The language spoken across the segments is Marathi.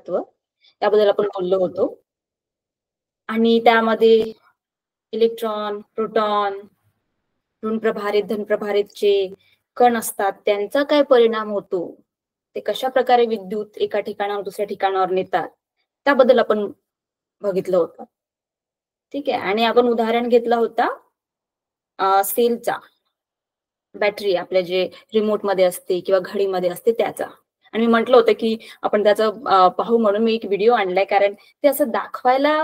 महत्व याबद्दल आपण बोललो होतो. आणि त्यामध्ये इलेक्ट्रॉन, प्रोटॉन, ऋण प्रभारित, धन प्रभारित जे कण असतात त्यांचा काय परिणाम होतो, ते कशा प्रकारे विद्युत एका ठिकाणावर दुसऱ्या ठिकाणावर नेतात त्याबद्दल आपण बघितलं होतं. ठीक आहे. आणि आपण उदाहरण घेतला होता सेलचा, बॅटरी आपल्या जे रिमोट मध्ये असते किंवा घडीमध्ये असते त्याचा. आणि मी म्हटलं होतं की आपण त्याचं पाहू म्हणून मी एक व्हिडिओ आणलाय, कारण ते असं दाखवायला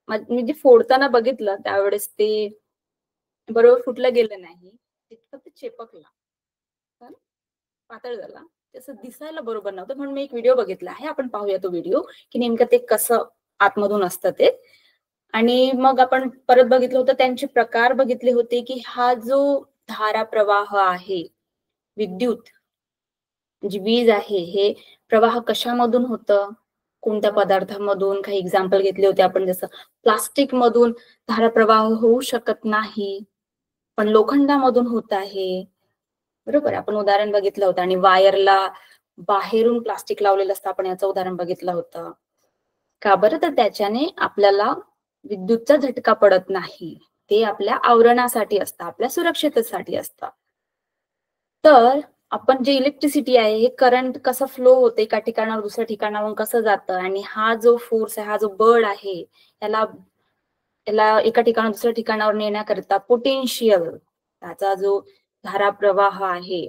मी जे फोडताना बघितलं त्यावेळेस ते बरोबर फुटलं गेलं नाही, तितकं ते चेपकला, पातळ झाला, तसं दिसायला बरोबर नव्हतं. म्हणून मी एक व्हिडिओ बघितला आहे, आपण पाहूया तो व्हिडिओ की नेमकं ते कसं आतमधून असतं ते. आणि मग आपण परत बघितलं होतं, त्यांचे प्रकार बघितले होते की हा जो धारा प्रवाह आहे, विद्युत जी वीज आहे, हे प्रवाह कशामधून होतं, कोणत्या पदार्थामधून, काही एक्झाम्पल घेतले होते आपण, जसं प्लास्टिक मधून धारा प्रवाह होऊ शकत नाही, पण लोखंडामधून होत आहे. बरोबर, आपण उदाहरण बघितलं होतं. आणि वायरला बाहेरून प्लास्टिक लावलेलं असतं, आपण याचं उदाहरण बघितलं होतं. का बरं? तर त्याच्याने आपल्याला विद्युतचा झटका पडत नाही, ते आपल्या आवरणासाठी असतं, आपल्या सुरक्षिततेसाठी असतं. तर आपण जे इलेक्ट्रिसिटी आहे, हे करंट कसं फ्लो होते एका ठिकाणावर दुसऱ्या ठिकाणावरून कसं जातं, आणि हा जो फोर्स आहे, हा जो बळ आहे, याला एका ठिकाणावर दुसऱ्या ठिकाणावर नेण्याकरिता पोटेन्शियल, त्याचा जो धारा प्रवाह आहे,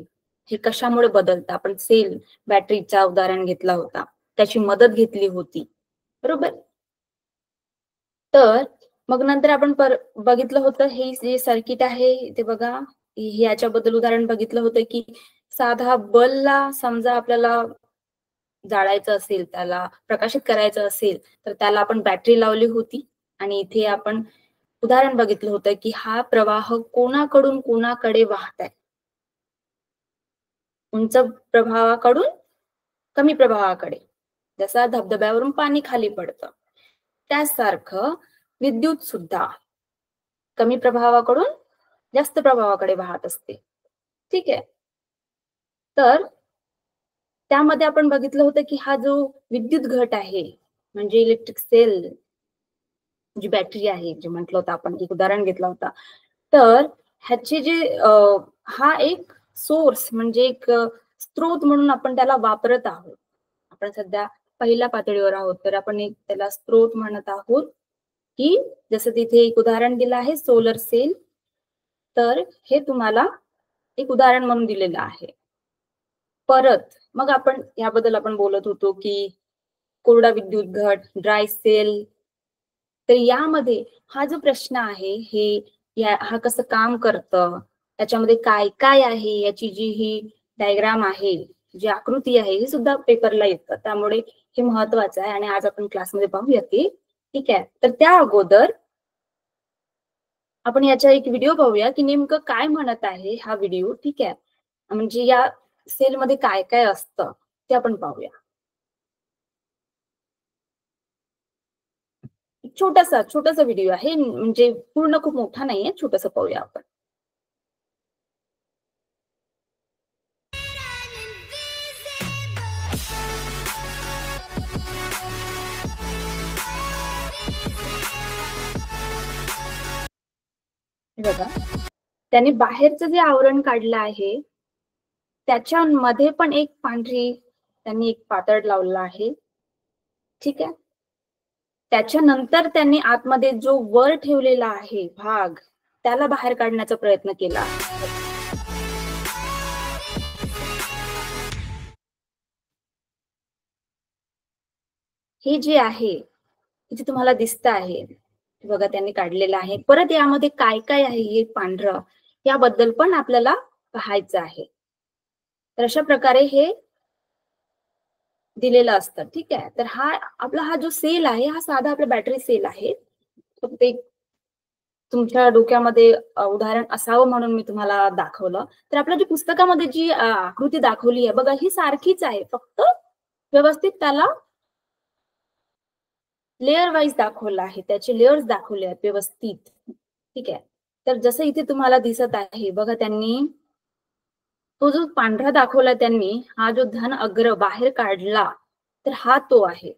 हे कशामुळे बदलतं. आपण सेल बॅटरीचा उदाहरण घेतला होता, त्याची मदत घेतली होती. बरोबर. तर मग नंतर आपण बघितलं होतं, हे जे सर्किट आहे ते बघा, याच्याबद्दल उदाहरण बघितलं होतं की साधा बल्बला समजा आपल्याला जाळायचं असेल, त्याला प्रकाशित करायचं असेल, तर त्याला आपण बॅटरी लावली होती. आणि इथे आपण उदाहरण बघितलं होतं की हा प्रवाह कोणाकडून कोणाकडे वाहत आहे, उंच प्रवाहाकडून कमी प्रवाहाकडे, जसा धबधब्यावरून पाणी खाली पडतं त्यासारखं विद्युत सुद्धा कमी प्रभावाकडून जास्त प्रभावाकडे वाहत असते. ठीक आहे. तर त्यामध्ये आपण बघितलं होतं की हा जो विद्युत घट आहे, म्हणजे इलेक्ट्रिक सेल, जी बॅटरी आहे, जे म्हटलं होतं आपण, एक उदाहरण घेतला होता, तर ह्याचे जे हा एक सोर्स, म्हणजे एक स्रोत म्हणून आपण त्याला वापरत आहोत. आपण सध्या पहिल्या पातळीवर आहोत, तर आपण एक त्याला स्रोत म्हणत आहोत, की जसं तिथे एक उदाहरण दिलं आहे सोलर सेल, तर हे तुम्हाला एक उदाहरण म्हणून दिलेलं आहे. परत मग आपण याबद्दल आपण बोलत होतो की कोरडा विद्युत घट, ड्राय सेल. तर यामध्ये हा जो प्रश्न आहे, हा कसं काम करतं, त्याच्यामध्ये काय काय आहे, याची जी ही डायग्राम आहे, जी आकृती आहे, ही सुद्धा पेपरला येतं. त्यामुळे हे महत्वाचं आहे आणि आज आपण क्लासमध्ये पाहूया ते. ठीक आहे. तर त्या अगोदर आपण याचा एक व्हिडिओ पाहूया की नेमकं काय म्हणत आहे हा व्हिडिओ. ठीक आहे. म्हणजे या सेलमध्ये काय काय असतं ते आपण पाहूया. छोटासा व्हिडिओ आहे, म्हणजे पूर्ण खूप मोठा नाहीये, छोटंसं पाहूया आपण. बघा, त्याने बाहेरचं जे आवरण काढलं आहे, त्याच्यामध्ये पण एक पांढरी त्यांनी एक पातळ लावलेला आहे. ठीक आहे. त्याच्यानंतर त्यांनी आतमध्ये जो वर ठेवलेला आहे भाग, त्याला बाहेर काढण्याचा प्रयत्न केला. हे जे आहे, इथे तुम्हाला दिसत आहे बघा, त्यांनी काढलेलं आहे. परत यामध्ये काय काय आहे हे पांढरं, याबद्दल पण आपल्याला पाहायचं आहे. तर अशा प्रकारे हे दिलेलं असतं. ठीक आहे. तर हा जो सेल आहे, हा साधा आपला बॅटरी सेल आहे. फक्त एक तुमच्या डोक्यामध्ये उदाहरण असावं म्हणून मी तुम्हाला दाखवलं. तर आपल्या जी पुस्तकामध्ये जी आकृती दाखवली आहे बघा, ही सारखीच आहे, फक्त व्यवस्थित त्याला लेअर वाईज दाखवलं आहे, त्याचे लेअर्स दाखवले आहेत व्यवस्थित. ठीक आहे. तर जसं इथे तुम्हाला दिसत आहे बघा, त्यांनी तो जो पांढरा दाखवला, त्यांनी हा जो धन अग्र बाहेर काढला, तर हा तो आहे.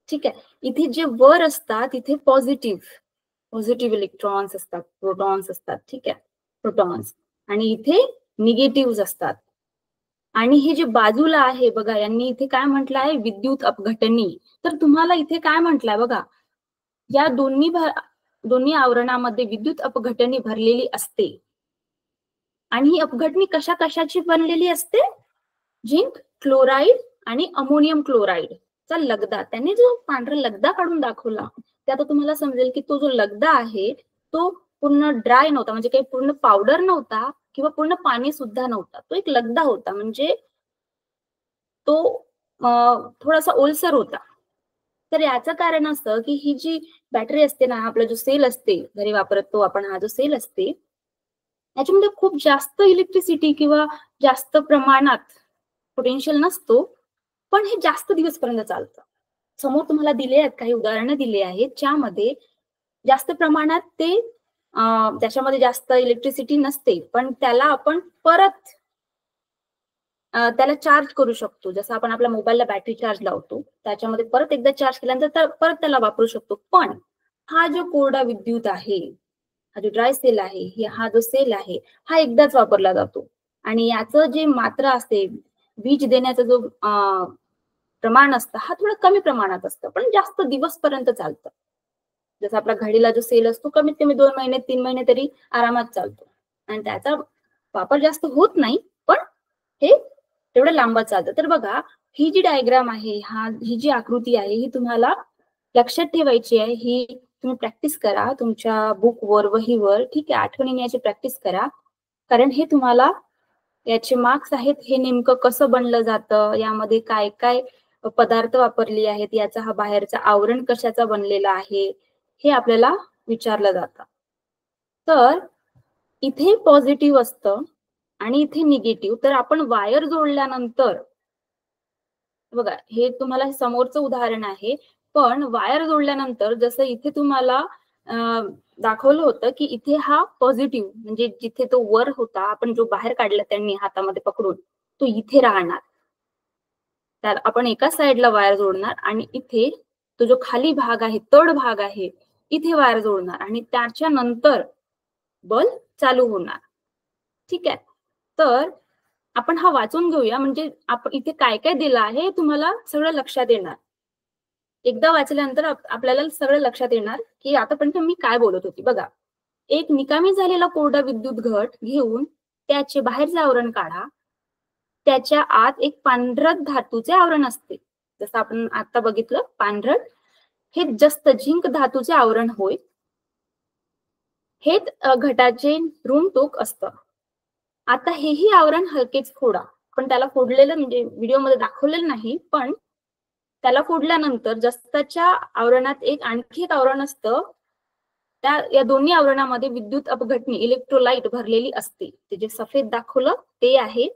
ठीक आहे. इथे जे वर असतात इथे पॉझिटिव्ह इलेक्ट्रॉन्स असतात, प्रोटॉन्स असतात. ठीक आहे, प्रोटॉन्स. आणि इथे निगेटिव्ह असतात. आणि हे जे बाजूला आहे बघा, यांनी इथे काय म्हटलं आहे, विद्युत अपघटनी. तर तुम्हाला इथे काय म्हटलंय बघा, या दोन्ही आवरणामध्ये विद्युत अपघटनी भरलेली असते. आणि ही अपघटनी कशा कशाची बनलेली असते, झिंक क्लोराईड आणि अमोनियम क्लोराईड चा लगदा. त्यांनी जो पांढरा लगदा काढून दाखवला ते आता तुम्हाला समजेल की तो जो लगदा आहे तो पूर्ण ड्राय नव्हता, म्हणजे काही पूर्ण पावडर नव्हता किंवा पूर्ण पाणी सुद्धा नव्हता, तो एक लगदा होता. म्हणजे तो थोडासा ओलसर होता. तर याचं कारण असतं की ही जी बॅटरी असते ना, आपला जो सेल असते घरी वापरतो आपण, हा जो सेल असते याच्यामध्ये खूप जास्त इलेक्ट्रिसिटी किंवा जास्त प्रमाणात पोटेन्शियल नसतो, पण हे जास्त दिवसपर्यंत चालतं. समोर तुम्हाला दिले आहेत काही उदाहरणं दिली आहेत ज्यामध्ये जास्त प्रमाणात ते त्याच्यामध्ये जास्त इलेक्ट्रिसिटी नसते, पण त्याला आपण परत त्याला चार्ज करू शकतो. जसं आपण आपल्या मोबाईलला बॅटरी चार्ज लावतो, त्याच्यामध्ये परत एकदा चार्ज केल्यानंतर परत त्याला वापरू शकतो. पण हा जो कोरडा विद्युत आहे, हा जो ड्राय सेल आहे, हा जो सेल आहे हा एकदाच वापरला जातो. आणि याचं जे मात्रा असते, वीज देण्याचा जो प्रमाण असतं हा थोडं कमी प्रमाणात असतं, पण जास्त दिवसपर्यंत चालतं. जसं आपला घडीला जो सेल असतो कमीत कमी 2 महिने 3 महिने तरी आरामात चालतो. आणि त्याचा वापर जास्त होत नाही, पण हे तेवढं लांब चालतं. तर बघा, ही जी डायग्राम आहे, ही जी आकृती आहे ही तुम्हाला लक्षात ठेवायची आहे. ही तुम्ही प्रॅक्टिस करा तुमच्या बुकवर, वहीवर. ठीक आहे, आठवणीने याची प्रॅक्टिस करा, कारण हे तुम्हाला याचे मार्क्स आहेत. हे नेमकं कसं बनलं जातं, यामध्ये काय काय पदार्थ वापरले आहेत, याचा हा बाहेरचा आवरण कशाचा बनलेला आहे, हे आपल्याला विचारलं जातं. तर इथे पॉझिटिव्ह असतं आणि इथे निगेटिव्ह. तर आपण वायर जोडल्यानंतर बघा, हे तुम्हाला समोरचं उदाहरण आहे, पण वायर जोडल्यानंतर जसं इथे तुम्हाला दाखवलं होतं की इथे हा पॉझिटिव्ह, म्हणजे जिथे तो वर होता, आपण जो बाहेर काढला त्यांनी हातामध्ये पकडून, तो इथे राहणार. तर आपण एका साईडला वायर जोडणार आणि इथे तो जो खाली भाग आहे, तड भाग आहे, इथे वायर जोडणार आणि त्याच्यानंतर बल्ब चालू होणार. ठीक आहे. तर आपण हा वाचून घेऊया, म्हणजे आपण इथे काय काय दिलं आहे तुम्हाला सगळं लक्षात येणार. एकदा वाचल्यानंतर आपल्याला सगळं लक्षात येणार की आतापर्यंत मी काय बोलत होती. बघा, एक निकामी झालेला कोरडा विद्युत घट घेऊन त्याचे बाहेरचे आवरण काढा. त्याच्या आत एक पांढरट धातूचे आवरण असते. जसं आपण आता बघितलं, पांढरट हे जस्त झिंक धातूचे आवरण होय. हे घटाचे ऋण टोक असतं. आता हेही आवरण हलकेच फोडा. पण त्याला फोडलेलं म्हणजे व्हिडिओमध्ये दाखवलेलं नाही, पण त्याला फोडल्यानंतर जस्ताच्या आवरणात आणखी एक आवरण असतं. या दोन्ही आवरणामध्ये विद्युत अपघटनी इलेक्ट्रोलाइट भरलेली असते. ते जे सफेद दाखवलं ते आहे.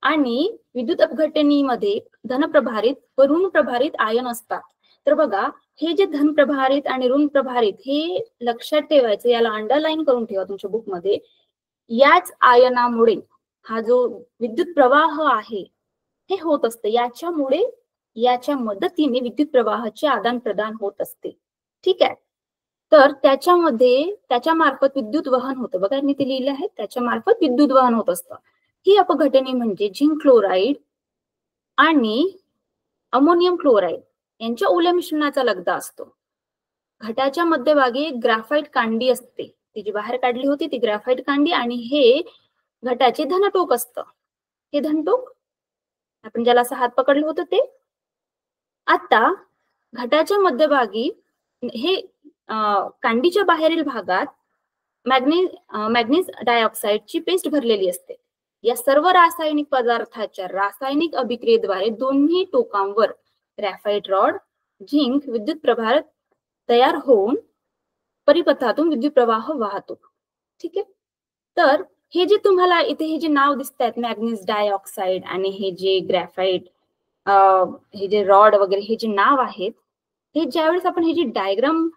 आणि विद्युत अपघटनीमध्ये धनप्रभारित व ऋणप्रभारित आयन असतात. तर बघा, हे जे धनप्रभारित आणि ऋणप्रभारित हे लक्षात ठेवायचं, याला अंडरलाईन करून ठेवा तुमच्या बुकमध्ये. याच आयनामुळे हा जो विद्युत प्रवाह आहे हे होत असते. याच्यामुळे याच्या मदतीने विद्युत प्रवाहाचे आदान प्रदान होत असते. ठीक आहे. तर त्याच्या मार्फत विद्युत वहन होतं. बघा, मी ते लिहिलं आहे, त्याच्या मार्फत विद्युत वहन होत असतं. ही अपघटने म्हणजे झिंक क्लोराईड आणि अमोनियम क्लोराईड यांच्या ओल्या मिश्रणाचा लगदा असतो. घटाच्या मध्यभागी ग्राफाईट कांडी असते, ती जी बाहेर काढली होती ती ग्राफाईट कांडी, आणि हे घटाचे धनटोक असतं. हे धनटोक आपण ज्याला असं हात पकडलं होतं ते. आता घटाच्या मध्यभागी हे कांडीच्या बाहेरील भागात मॅग्नीज डायऑक्साईडची पेस्ट भरलेली असते. या सर्व रासायनिक पदार्थाच्या रासायनिक अभिक्रियेद्वारे दोन्ही टोकांवर ग्रॅफाइट रॉड, झिंक विद्युत प्रभार तयार होऊन परिपथातून विद्युत प्रवाह वाहतो. ठीक आहे. तर हे जे तुम्हाला इथे हे जे नाव दिसत आहेत, मॅग्नीज डायऑक्साईड आणि हे जे ग्रॅफाइट, हे जे रॉड वगैरे, हे जे नाव आहेत, हे ज्यावेळेस आपण हे जी डायग्राम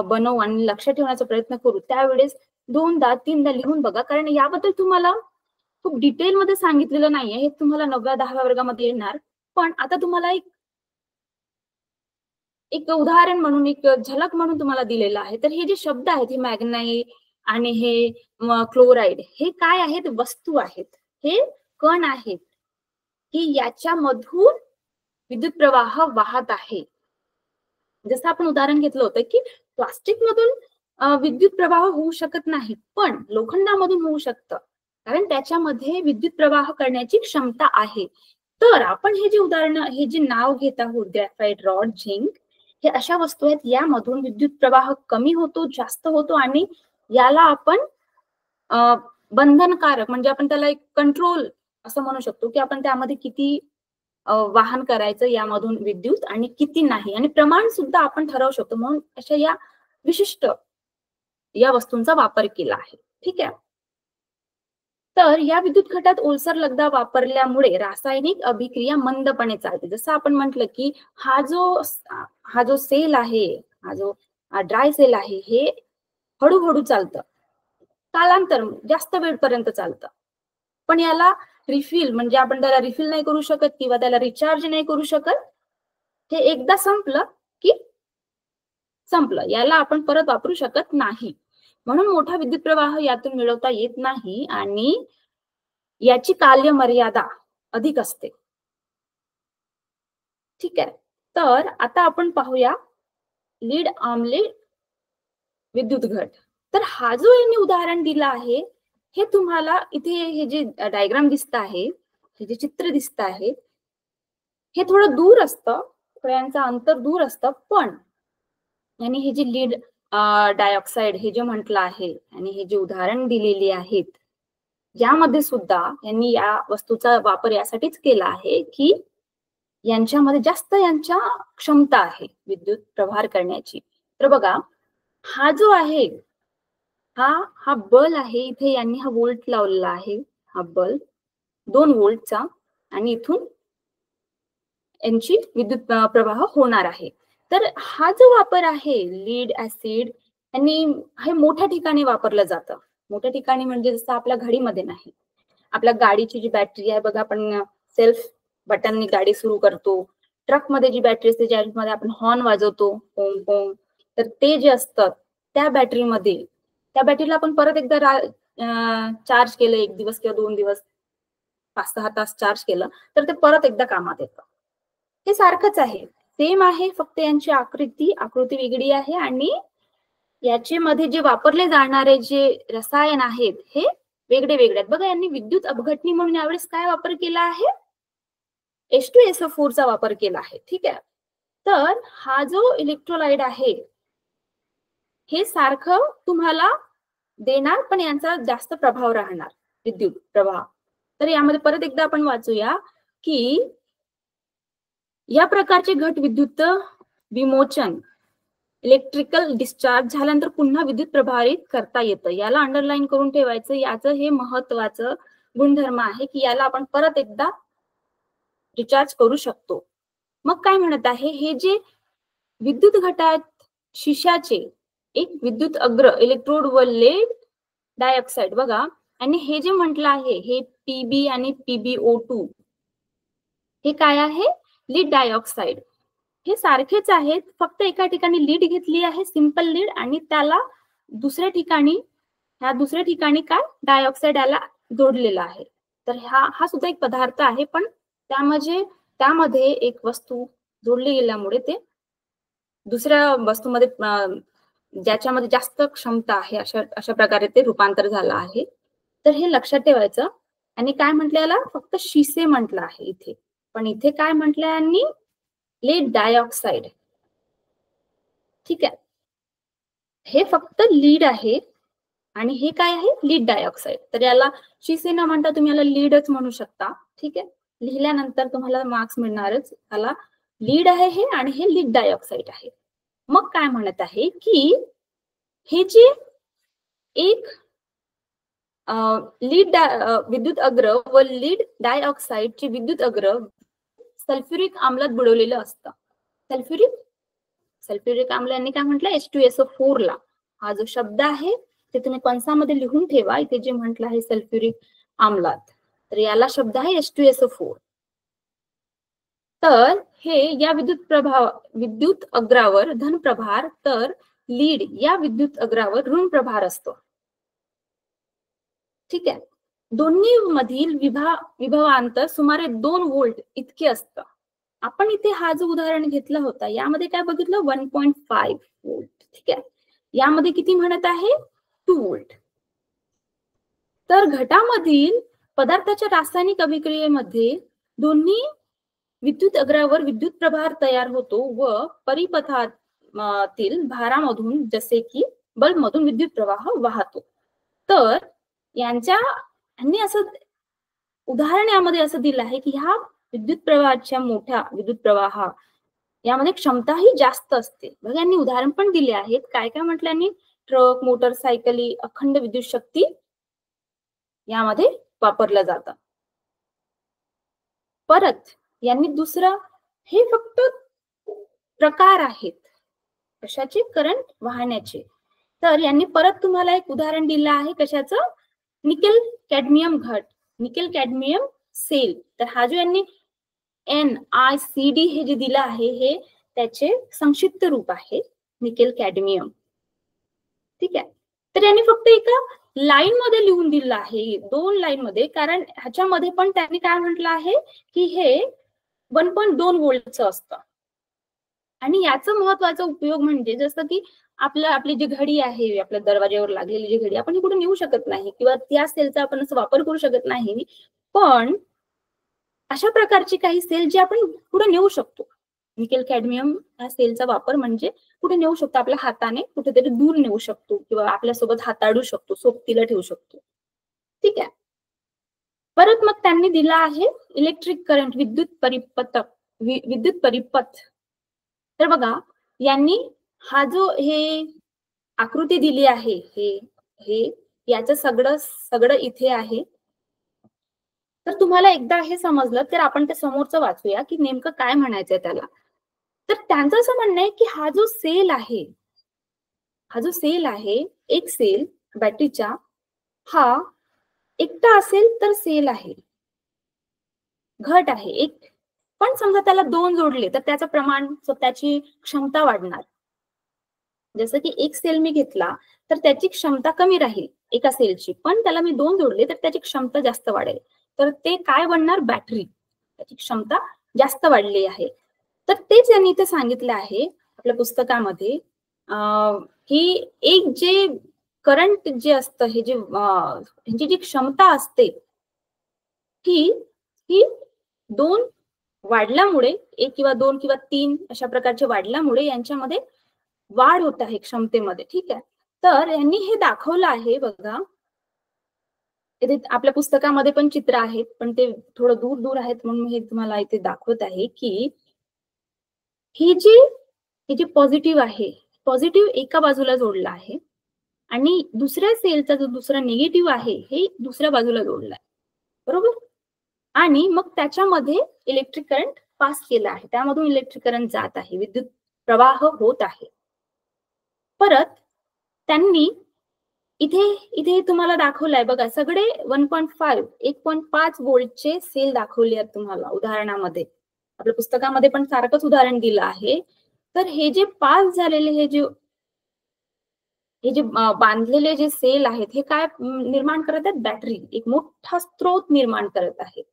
बनवू आणि लक्षात ठेवण्याचा प्रयत्न करू त्यावेळेस 2दा 3दा लिहून बघा, कारण याबद्दल तुम्हाला खूप डिटेल मध्ये सांगितलेलं नाहीये, हे तुम्हाला 9व्या-10व्या वर्गामध्ये येणार. पण आता तुम्हाला एक उदाहरण म्हणून, एक झलक म्हणून तुम्हाला दिलेलं आहे. तर हे जे शब्द आहेत, हे मॅग्नाईट आणि हे क्लोराईड, हे काय आहेत? वस्तू आहेत, हे कण आहेत की याच्यामधून विद्युत प्रवाह वाहत आहे. जसं आपण उदाहरण घेतलं होतं की प्लास्टिक मधून विद्युत प्रवाह होऊ शकत नाही, पण लोखंडामधून होऊ शकतं, कारण त्याच्यामध्ये विद्युत प्रवाह करण्याची क्षमता आहे. तर आपण हे जे उदाहरण, हे जे नाव घेत आहोत, ग्रॅफाइट, रॉड, झिंक, हे अशा वस्तू आहेत यामधून विद्युत प्रवाह कमी होतो, जास्त होतो, आणि याला आपण बंधनकारक, म्हणजे आपण त्याला एक कंट्रोल असं म्हणू शकतो की आपण त्यामध्ये किती वाहन करायचं यामधून विद्युत आणि किती नाही, आणि प्रमाण सुद्धा आपण ठरवू शकतो. म्हणून अशा या विशिष्ट या वस्तूंचा वापर केला आहे. ठीक आहे. तर या विद्युत घटात ओलसर लगदा वापरल्यामुळे रासायनिक अभिक्रिया मंदपणे चालते. जसं आपण म्हटलं की हा जो सेल आहे, हा जो ड्राय सेल आहे, हे हळूहळू चालतं, कालांतर जास्त वेळपर्यंत चालतं. पण याला रिफिल, म्हणजे आपण त्याला रिफिल नाही करू शकत किंवा त्याला रिचार्ज नाही करू शकत. हे एकदा संपलं की संपलं, याला आपण परत वापरू शकत नाही. म्हणून मोठा विद्युत प्रवाह यातून मिळवता येत नाही आणि याची कालमर्यादा अधिक असते. ठीक आहे. तर आता आपण पाहूया लीड आम्ले विद्युत घट. तर हा जो यांनी उदाहरण दिलं आहे, हे तुम्हाला इथे हे जे डायग्राम दिसत आहे, हे जे चित्र दिसत आहे, हे थोडं दूर असतं, यांचं अंतर दूर असतं, पण यांनी हे जे लीड डायऑक्साइड हे जे म्हटलं आहे आणि हे जे उदाहरण दिलेली आहेत, यामध्ये सुद्धा यांनी या वस्तूचा वापर यासाठीच केला आहे की यांच्यामध्ये जास्त यांच्या क्षमता आहे विद्युत प्रवाह करण्याची. तर बघा, हा जो आहे, हा बल्ब आहे, इथे यांनी हा व्होल्ट लावलेला आहे, हा बल्ब 2 व्होल्टचा, आणि इथून यांची विद्युत प्रवाह होणार आहे. तर हा जो वापर आहे लीड ऍसिड, आणि हे मोठ्या ठिकाणी वापरलं जातं. मोठ्या ठिकाणी म्हणजे जसं आपल्या घडीमध्ये नाही, आपल्या गाडीची जी बॅटरी आहे बघा, आपण सेल्फ बटननी गाडी सुरू करतो, ट्रक मध्ये जी बॅटरी असते ज्यामध्ये आपण हॉर्न वाजवतो, ओम ओम, तर ते जे असतं त्या बॅटरीमध्ये, त्या बॅटरीला आपण परत एकदा चार्ज केलं, 1 दिवस किंवा 2 दिवस, 5-6 तास चार्ज केलं, तर ते परत एकदा कामात येतं. हे सारखंच आहे, सेम आहे, फक्त यांची आकृती वेगळी आहे, आणि याचे मध्ये जे वापरले जाणारे जे रसायन आहेत हे वेगळे वेगळे आहेत. बघा, यांनी विद्युत अपघटनी म्हणून यावेळेस काय वापर केला आहे? H2SO4 चा वापर केला आहे. ठीक आहे. तर हा जो इलेक्ट्रोलाइट आहे, हे सारखं तुम्हाला देणार, पण यांचा जास्त प्रभाव राहणार, विद्युत प्रवाह. तर यामध्ये परत एकदा आपण वाचूया की या प्रकारचे घट विद्युत विमोचन, इलेक्ट्रिकल डिस्चार्ज झाल्यानंतर पुन्हा विद्युत प्रभारित करता येतं. याला अंडरलाईन करून ठेवायचं, याचं हे महत्वाचं गुणधर्म आहे की याला आपण परत एकदा रिचार्ज करू शकतो. मग काय म्हणत आहे, हे जे विद्युत घटात शिशाचे एक विद्युत अग्र इलेक्ट्रोड व लेड डायऑक्साइड बघा, आणि हे जे म्हटलं आहे हे पीबी आणि PbO2, हे काय आहे? Lead dioxide. हे सारखेच आहेत, फक्त एका ठिकाणी लीड घेतली आहे, सिंपल लीड, आणि त्याला दुसऱ्या ठिकाणी काय डायऑक्साइड याला जोडलेला आहे. तर हा सुद्धा एक पदार्थ आहे, पण त्यामध्ये एक वस्तू जोडली गेल्यामुळे ते दुसऱ्या वस्तूमध्ये ज्याच्यामध्ये जास्त क्षमता आहे अशा प्रकारे ते रूपांतर झालं आहे. तर हे लक्षात ठेवायचं. आणि काय म्हटलं याला? फक्त शिसे म्हटलं आहे इथे, पण इथे काय म्हटलंय यांनी? Lead dioxide. ठीक आहे. हे फक्त लीड आहे आणि हे काय आहे? Lead dioxide. तर याला शिसे न म्हणता तुम्ही याला लीडच म्हणू शकता. ठीक आहे. लिहिल्यानंतर तुम्हाला मार्क्स मिळणारच. याला लीड आहे हे, आणि हे लीड डायऑक्साइड आहे. मग काय म्हणत आहे की हे जे एक विद्युत अग्र व लीड डायऑक्साइडचे विद्युत अग्र सल्फ्युरिक आम्लात बुडवलेलं असतं. सल्फ्युरिक आम्ल यांनी काय म्हटलं? H2SO4 ला. हा जो शब्द आहे ते तुम्ही कंसामध्ये लिहून ठेवा. इथे जे म्हटलं आहे सल्फ्युरिक आम्लात, तर याला शब्द आहे H2SO4. तर हे या विद्युत अग्रावर धन प्रभार, तर लीड या विद्युत अग्रावर ऋण प्रभार असतो. ठीक आहे. दोन्ही मधील विभवांतर सुमारे 2 व्होल्ट इतके असतं. आपण इथे हा जो उदाहरण घेतला होता यामध्ये काय बघितलं 1.5 व्होल्ट. ठीक आहे. यामध्ये किती म्हणत आहे 2 व्होल्ट. तर घटामधील पदार्थाच्या रासायनिक अभिक्रियेमध्ये दोन्ही विद्युत अग्रावर विद्युत प्रभार तयार होतो व परिपथातील भारामधून जसे की बल्बमधून विद्युत प्रवाह वाहतो. तर यांनी असं उदाहरण यामध्ये असं दिलं आहे की ह्या विद्युत प्रवाहाच्या मोठ्या विद्युत प्रवाह यामध्ये क्षमताही जास्त असते. बघा यांनी उदाहरण पण दिले आहेत. काय काय म्हटलं यांनी, ट्रक, मोटरसायकली, अखंड विद्युत शक्ती यामध्ये वापरलं जातं. परत यांनी दुसरं, हे फक्त प्रकार आहेत कशाचे, करंट वाहण्याचे. तर यांनी परत तुम्हाला एक उदाहरण दिलं आहे कशाचं, निकेल कॅडमियम घट, निकेल कॅडमियम सेल. तर हा जो यांनी NiCd हे जे दिलं आहे हे त्याचे संक्षिप्त रूप आहे निकेल कॅडमियम. ठीक आहे. तर यांनी फक्त एका लाईन मध्ये लिहून दिलं आहे, 2 लाईन मध्ये, कारण ह्याच्यामध्ये पण त्यांनी काय म्हटलं आहे की हे 1.2 व्होल्टचं असतं. आणि याचा महत्वाचा उपयोग म्हणजे जसं की आपली जी घडी आहे, आपल्या दरवाज्यावर लागलेली जी घडी, आपण ही कुठे नेऊ शकत नाही किंवा त्या सेलचा आपण असं वापर करू शकत नाही. पण अशा प्रकारची काही सेल जे आपण कुठे नेऊ शकतो, निकेल कॅडमियम या सेलचा वापर म्हणजे कुठे नेऊ शकतो, आपल्या हाताने कुठेतरी दूर नेऊ शकतो किंवा आपल्यासोबत हाताळू शकतो, सोबतीला ठेवू शकतो. ठीक आहे. परत मग त्यांनी दिला आहे इलेक्ट्रिक करंट, विद्युत परिपथ. तर बघा यांनी हा जो हे आकृती दिली आहे, हे याचं सगळं इथे आहे. तर तुम्हाला एकदा हे समजलं तर आपण ते समोरचं वाचूया की नेमकं काय म्हणायचंय त्याला. तर त्यांचं असं म्हणणं आहे की हा जो सेल आहे, एक सेल बॅटरीचा हा एकटा असेल तर सेल आहे, घट आहे एक. पण समजा त्याला 2 जोडले तर त्याचं प्रमाण, त्याची क्षमता वाढणार. जसं की एक सेल मी घेतला तर त्याची क्षमता कमी राहील एका सेलची, पण त्याला मी 2 जोडले तर त्याची क्षमता जास्त वाढेल. तर ते काय बनणार, बॅटरी, त्याची क्षमता जास्त वाढली आहे. तर तेच यांनी इथे सांगितलं आहे आपल्या पुस्तकामध्ये की एक जे करंट जे असतं, हे जे ह्याची जी क्षमता असते ही 2 वाढल्यामुळे, 1 किंवा 2 किंवा 3 अशा प्रकारचे वाढल्यामुळे यांच्यामध्ये वाढ होत आहे क्षमतेमध्ये. ठीक आहे. तर यांनी हे दाखवलं आहे बघा, इथे आपल्या पुस्तकामध्ये पण चित्र आहेत पण ते थोडं दूर दूर आहेत म्हणून हे तुम्हाला इथे दाखवत आहे की ही जी पॉझिटिव्ह आहे, पॉझिटिव्ह एका बाजूला जोडला आहे आणि दुसऱ्या सेलचा जो दुसरा निगेटिव्ह आहे हे दुसऱ्या बाजूला जोडला आहे, बरोबर. आणि मग त्याच्यामध्ये इलेक्ट्रिक करंट पास केला आहे, त्यामधून इलेक्ट्रिक करंट जात आहे, विद्युत प्रवाह होत आहे. परत त्यांनी इथे तुम्हाला दाखवलाय बघा, सगळे 1.5 व्होल्टचे सेल दाखवले आहेत तुम्हाला उदाहरणामध्ये. आपल्या पुस्तकामध्ये पण सारखंच उदाहरण दिलं आहे. तर हे जे पास झालेले हे जे बांधलेले जे सेल आहेत हे काय निर्माण करत आहेत, बॅटरी, एक मोठा स्त्रोत निर्माण करत आहेत.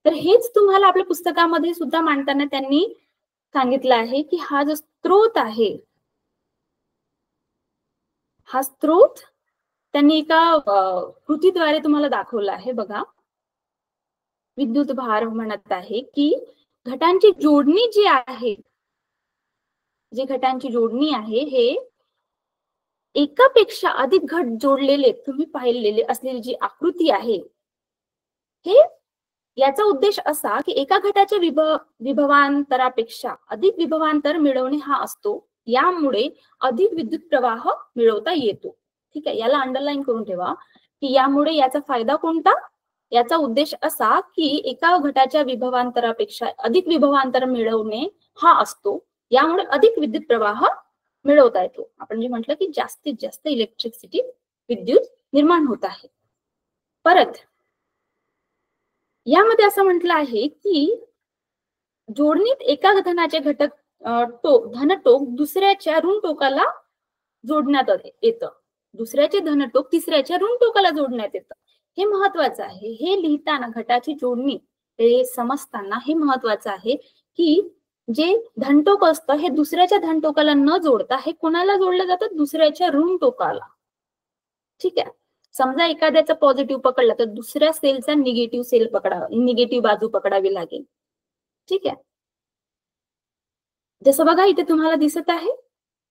तर हेच तुम्हाला आपल्या पुस्तकामध्ये सुद्धा मांडताना त्यांनी सांगितलं आहे की हा जो स्त्रोत आहे, हा स्त्रोत त्यांनी एका कृतीद्वारे तुम्हाला दाखवला आहे बघा. विद्युत भार म्हणत आहे की घटांची जोडणी जी आहे, जी घटांची जोडणी आहे हे एकापेक्षा अधिक घट जोडलेले तुम्ही पाहिलेले असलेली जी आकृती आहे, हे याचा उद्देश असा की एका घटाच्या विभवांतरापेक्षा अधिक विभवांतर मिळवणे हा असतो. यामुळे अधिक विद्युत प्रवाह मिळवता येतो. ठीक आहे. याला अंडरलाईन करून ठेवा की यामुळे याचा फायदा कोणता, याचा उद्देश असा की एका घटाच्या विभवांतरापेक्षा अधिक विभवांतर मिळवणे हा असतो. यामुळे अधिक विद्युत प्रवाह मिळवता येतो. आपण जे म्हटलं की जास्तीत जास्त इलेक्ट्रिसिटी, विद्युत निर्माण होत आहे. परत यामध्ये असं म्हटलं आहे की जोडणीत एका धनाचे घटक धनटोक दुसऱ्याच्या ऋण टोकाला जोडण्यात येतं. दुसऱ्याचे धनटोक तिसऱ्याच्या ऋण टोकाला जोडण्यात येतं. हे महत्वाचं आहे. हे लिहिताना घटाची जोडणी हे समजताना हे महत्वाचं आहे की जे धनटोक असतं हे दुसऱ्याच्या धनटोकाला न जोडता हे कोणाला जोडलं जातं? दुसऱ्याच्या ऋण टोकाला. ठीक आहे. समजा एखाद्याचा पॉझिटिव्ह पकडला तर दुसऱ्या सेलचा निगेटिव्ह सेल निगेटिव्ह बाजू पकडावी लागेल. ठीक आहे. जसं बघा इथे तुम्हाला दिसत आहे,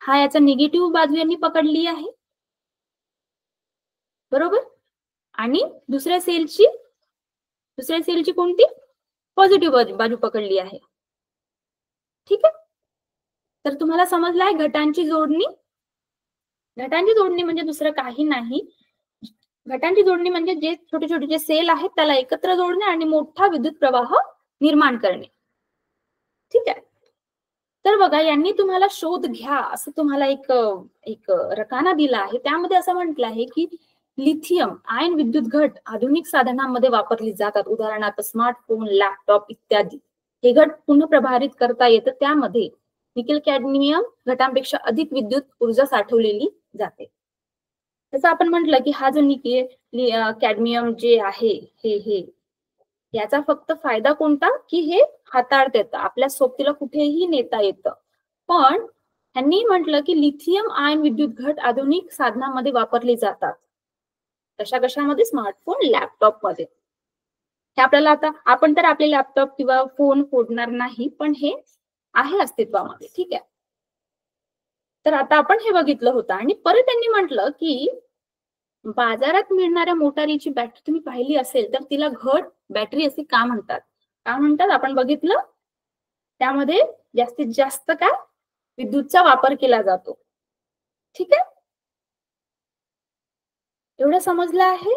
हा याचा निगेटिव्ह बाजू यांनी पकडली आहे, बरोबर. आणि दुसऱ्या सेलची कोणती? पॉझिटिव्ह बाजू पकडली आहे. ठीक आहे. तर तुम्हाला समजलं आहे घटांची जोडणी. घटांची जोडणी म्हणजे दुसरं काही नाही. घटांची जोडणी म्हणजे जे छोटे छोटे जे सेल आहेत त्याला एकत्र जोडणे आणि मोठा विद्युत प्रवाह निर्माण करणे. ठीक आहे. तर बघा यांनी तुम्हाला शोध घ्या असं तुम्हाला एक रकाना दिला आहे. त्यामध्ये असं म्हटलं आहे की लिथियम आयन विद्युत घट आधुनिक साधनांमध्ये वापरली जातात. उदाहरणार्थ स्मार्टफोन, लॅपटॉप इत्यादी. हे घट पुनःप्रभारित करता येतं. त्यामध्ये निकेल कॅडमियम घटांपेक्षा अधिक विद्युत ऊर्जा साठवलेली जाते. तसं आपण म्हटलं की हा जो कॅडमियम जे आहे हे याचा फक्त फायदा कोणता की हे हाताळता येतं, आपल्या सोबतीला कुठेही नेता येतं. पण त्यांनी म्हटलं की लिथियम आयन विद्युत घट आधुनिक साधनांमध्ये वापरले जातात. कशामध्ये? स्मार्टफोन, लॅपटॉप मध्ये. हे आपल्याला आता आपण तर आपले लॅपटॉप किंवा फोन फोडणार नाही, पण हे आहे अस्तित्वामध्ये. ठीक आहे. तर आता आपण हे बघितलं होतं आणि परत त्यांनी म्हटलं की बाजारात मिळणाऱ्या मोटारीची बॅटरी तुम्ही पाहिली असेल तर तिला घट बॅटरी असे का म्हणतात? का म्हणतात आपण बघितलं? त्यामध्ये जास्तीत जास्त काय विद्युतचा वापर केला जातो. ठीक आहे. एवढं समजलं आहे?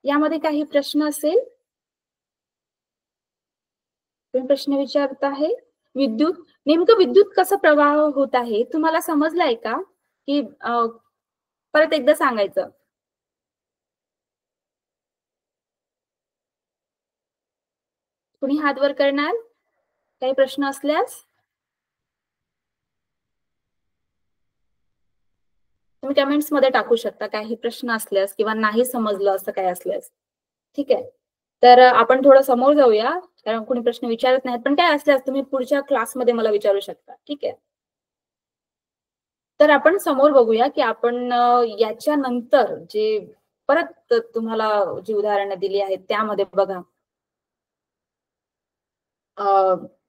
यामध्ये काही प्रश्न असेल? तुम्ही प्रश्न विचारत आहे? नेमकं विद्युत कसं प्रवाह होत आहे तुम्हाला समजलंय का? की परत एकदा सांगायचं? कुणी हात वर करणार? काही प्रश्न असल्यास? तुम्ही कमेंट्स मध्ये टाकू शकता काही प्रश्न असल्यास किंवा नाही समजलं असं काय असल्यास. ठीक आहे. तर आपण थोडं समोर जाऊया कारण कोणी प्रश्न विचारत नाहीत, पण काय असल्यास तुम्ही पुढच्या क्लासमध्ये मला विचारू शकता. ठीक आहे. तर आपण समोर बघूया की आपण याच्या नंतर जे परत तुम्हाला जी उदाहरणं दिली आहेत त्यामध्ये बघा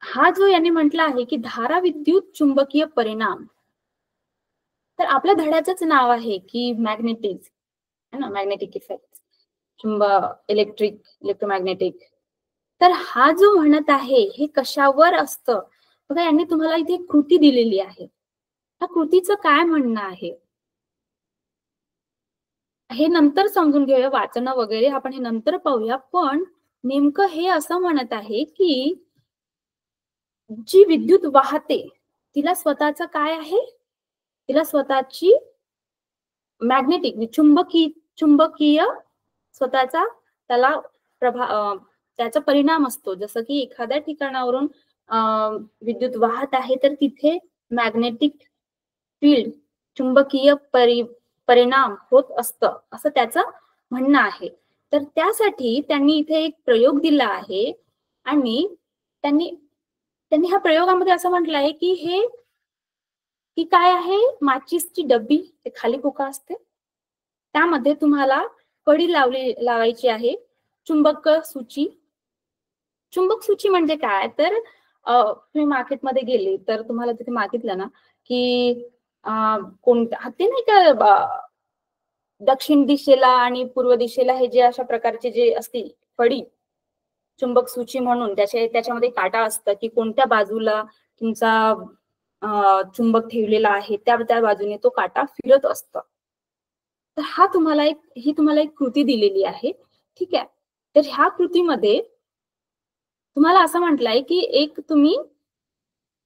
हा जो यांनी म्हटलं आहे की धारा विद्युत चुंबकीय परिणाम. तर आपल्या धड्याचंच नाव आहे की मॅग्नेटिक है ना, मॅग्नेटिक इफेक्ट, इलेक्ट्रोमॅग्नेटिक. तर हा जो म्हणत आहे हे कशावर असतं बघा, यांनी तुम्हाला इथे कृती दिलेली आहे. ह्या कृतीचं काय म्हणणं आहे हे नंतर समजून घेऊया, वाचणं वगैरे आपण हे नंतर पाहूया. पण नेमकं हे असं म्हणत आहे की जी विद्युत वाहते तिला स्वतःचं काय आहे, तिला स्वतःची मॅग्नेटिक चुंबकीय स्वतःचा त्याला त्याचा परिणाम असतो. जसं की एखाद्या ठिकाणावरून विद्युत वाहत आहे तर तिथे मॅग्नेटिक फील्ड चुंबकीय परिणाम होत असतं असं त्याचं म्हणणं आहे. तर त्यासाठी त्यांनी इथे एक प्रयोग दिला आहे आणि त्यांनी ह्या प्रयोगामध्ये असं म्हटलं आहे की काय आहे, माचीसची डब्बी खाली फुका असते त्यामध्ये तुम्हाला कडी लावायची आहे. चुंबक सूची म्हणजे काय तर तुम्ही मार्केटमध्ये गेले तर तुम्हाला तिथे मागितलं ना की कोणत्या ते नाही का दक्षिण दिशेला आणि पूर्व दिशेला हे जे अशा प्रकारचे जे असतील कडी चुंबक सूची म्हणून त्याच्यामध्ये काटा असतं की कोणत्या बाजूला तुमचा चुंबक ठेवलेला आहे त्या बाजूने तो काटा फिरत असतो. तर ही तुम्हाला एक कृती दिलेली आहे. ठीक आहे. तर ह्या कृतीमध्ये तुम्हाला असं म्हटलंय की एक तुम्ही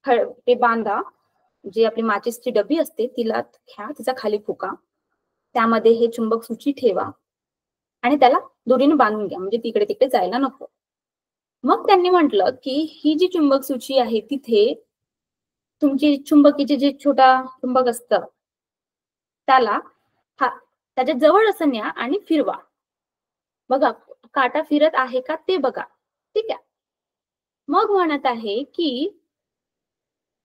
ते बांधा, जी आपली माचीसची डबी असते तिला घ्या, तिचा खाली फुका, त्यामध्ये हे चुंबक सूची ठेवा आणि त्याला दोरीने बांधून घ्या, म्हणजे तिकडे तिकडे जायला नको. मग त्यांनी म्हटलं की ही जी चुंबक सूची आहे तिथे तुमची चुंबकीचे जे छोटा चुंबक असतं त्याला त्याच्या जवळ असं न्या आणि फिरवा. बघा काटा फिरत आहे का ते बघा. ठीक आहे. मग म्हणत आहे की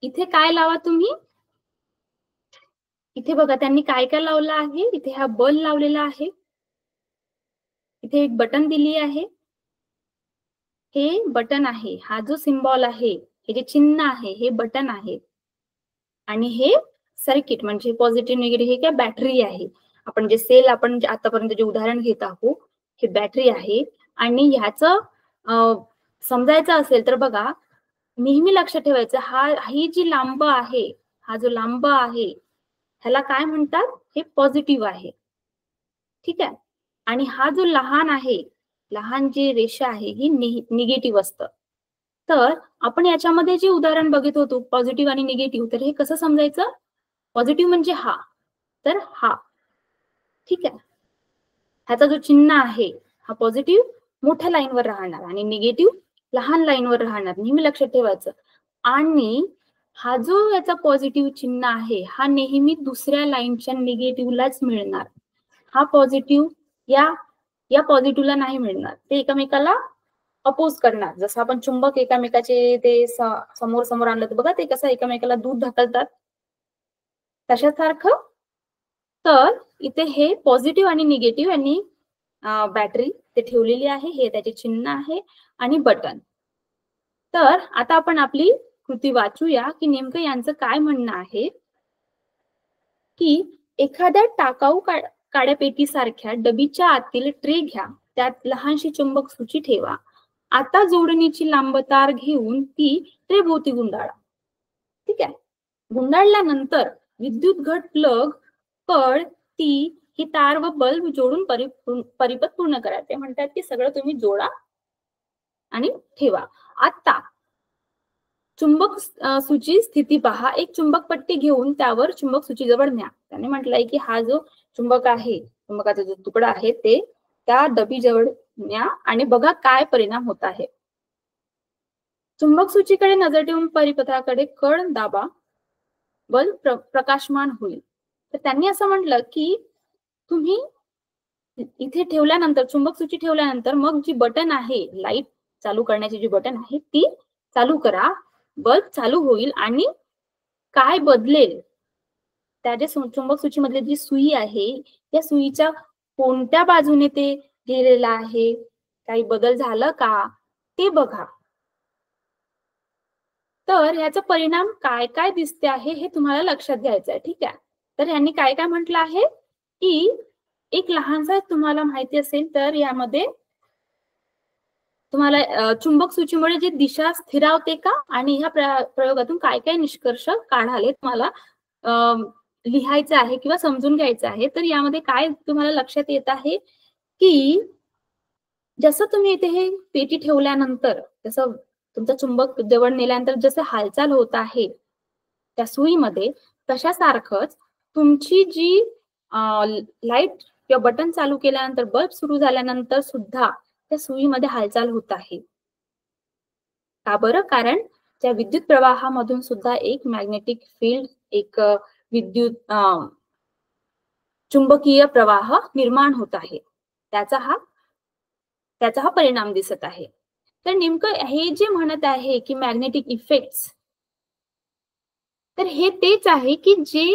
इथे काय लावा तुम्ही, इथे बघा त्यांनी काय काय लावलं आहे, इथे हा बल लावलेला आहे, इथे एक बटन दिली आहे, हे बटन आहे, हा जो सिम्बॉल आहे, हे जे चिन्ह आहे हे बटन आहे, आणि हे सर्किट म्हणजे पॉझिटिव्ह निगेटिव्ह हे काय बॅटरी आहे. आपण जे सेल आपण आतापर्यंत जे उदाहरण घेत आहोत हे बॅटरी आहे. आणि ह्याचं समजायचं असेल तर बघा नेहमी लक्षात ठेवायचं ही जी लांब आहे, हा जो लांब आहे ह्याला काय म्हणतात, हे पॉझिटिव्ह आहे. ठीक आहे. आणि हा जो लहान आहे, लहान जी रेषा आहे ही निगेटिव्ह असतं. तर आपण याच्यामध्ये जे उदाहरण बघत होतो पॉझिटिव्ह आणि निगेटिव्ह, तर हे कसं समजायचं, पॉझिटिव्ह म्हणजे हा, तर हा. ठीक आहे. ह्याचा जो चिन्ह आहे हा पॉझिटिव्ह मोठ्या लाईनवर राहणार आणि निगेटिव्ह लहान लाईनवर राहणार, नेहमी लक्षात ठेवायचं. आणि हा जो याचा पॉझिटिव्ह चिन्ह आहे हा नेहमी दुसऱ्या लाईनच्या निगेटिव्हलाच मिळणार. हा पॉझिटिव्ह या पॉझिटिव्हला नाही मिळणार, ते एकमेकाला अपोज करणार. जसं आपण चुंबक एकमेकाचे ते समोर समोर आणलं तर बघा ते कसं एकमेकाला दूर ढकलतात, तशासारखं. तर इथे हे पॉझिटिव्ह आणि निगेटिव्ह यांनी बॅटरी ते ठेवलेली आहे, हे त्याचे चिन्ह आहे आणि बटन. तर आता आपण आपली कृती वाचूया की नेमकं यांचं काय म्हणणं आहे. की एखाद्या टाकाऊ काड्यापेटी सारख्या डबीच्या आतील ट्रे घ्या, त्यात लहानशी चुंबक सूची ठेवा. आता जोडणीची लांब तार घेऊन ती ट्रे भोवती गुंडाळा. ठीक आहे. गुंडाळल्यानंतर विद्युत घट प्लग कड ती ही तार व बल्ब जोडून परिपथ पूर्ण करा. ते म्हणतात की सगळं तुम्ही जोडा आणि ठेवा. आता चुंबक सूची स्थिती पहा. एक चुंबक पट्टी घेऊन त्यावर चुंबक सूची जवळ न्या. त्याने म्हटलंय की हा जो चुंबक आहे, चुंबकाचा जो तुकडा आहे ते त्या डबी जवळ न्या आणि बघा काय परिणाम होत आहे. चुंबक सूचीकडे नजर ठेवून परिपथाकडे कड दाबा, बल्ब प्रकाशमान होईल. तर त्यांनी असं म्हटलं की तुम्ही इथे ठेवल्यानंतर चुंबक सूची ठेवल्यानंतर मग जी बटन आहे, लाईट चालू करण्याची जी बटन आहे ती चालू करा, बल्ब चालू होईल. आणि काय बदलेल, त्या चुंबक सूची मधली जी सुई आहे त्या सुईच्या कोणत्या बाजूने ते गेलेलं आहे, काही बदल झाला का ते बघा. तर याचा परिणाम काय काय दिसते आहे हे तुम्हाला लक्षात घ्यायचं आहे. ठीक आहे. तर यांनी काय काय म्हटलं आहे की एक लहानसा तुम्हाला माहिती असेल तर यामध्ये तुम्हाला चुंबक सूचीमुळे जी दिशा स्थिरावते का आणि ह्या प्रयोगातून काय काय निष्कर्ष काढाले तुम्हाला लिहायचं आहे किंवा समजून घ्यायचं आहे. तर यामध्ये काय तुम्हाला लक्षात येत आहे की जसं तुम्ही इथे हे पेटी ठेवल्यानंतर, जसं तुमचा चुंबक जवळ नेल्यानंतर जसं हालचाल होत आहे त्या सुईमध्ये, तशासारखंच तुमची जी लाईट किंवा बटन चालू केल्यानंतर बल्ब सुरू झाल्यानंतर सुद्धा त्या सुईमध्ये हालचाल होत आहे. का बरं? कारण त्या विद्युत प्रवाहामधून सुद्धा एक मॅग्नेटिक फील्ड, एक विद्युत चुंबकीय प्रवाह निर्माण होत आहे. त्याचा हा परिणाम दिसत आहे. तर नेमकं हे जे म्हणत आहे की मॅग्नेटिक इफेक्ट्स, तर हे तेच आहे की जे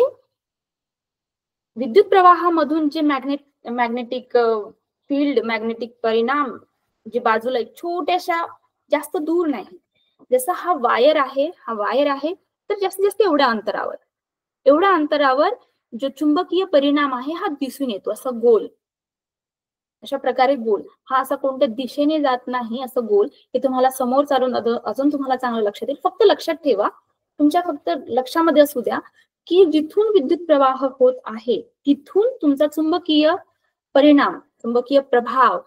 विद्युत प्रवाहामधून जे मॅग्नेटिक फील्ड, मॅग्नेटिक परिणाम जे बाजूला छोट्याशा, जास्त दूर नाही, जसं हा वायर आहे तर जास्तीत जास्त एवढ्या अंतरावर जो चुंबकीय परिणाम आहे हा दिसून येतो, असं गोल, अशा प्रकारे गोल. हा असा कोणत्या दिशेने जात नाही, असं गोल. हे तुम्हाला समोर चालून अजून तुम्हाला चांगलं लक्षात येईल. फक्त लक्षात ठेवा, तुमच्या फक्त लक्षामध्ये असू द्या की जिथून विद्युत प्रवाह होत आहे तिथून तुमचा चुंबकीय परिणाम, चुंबकीय प्रभाव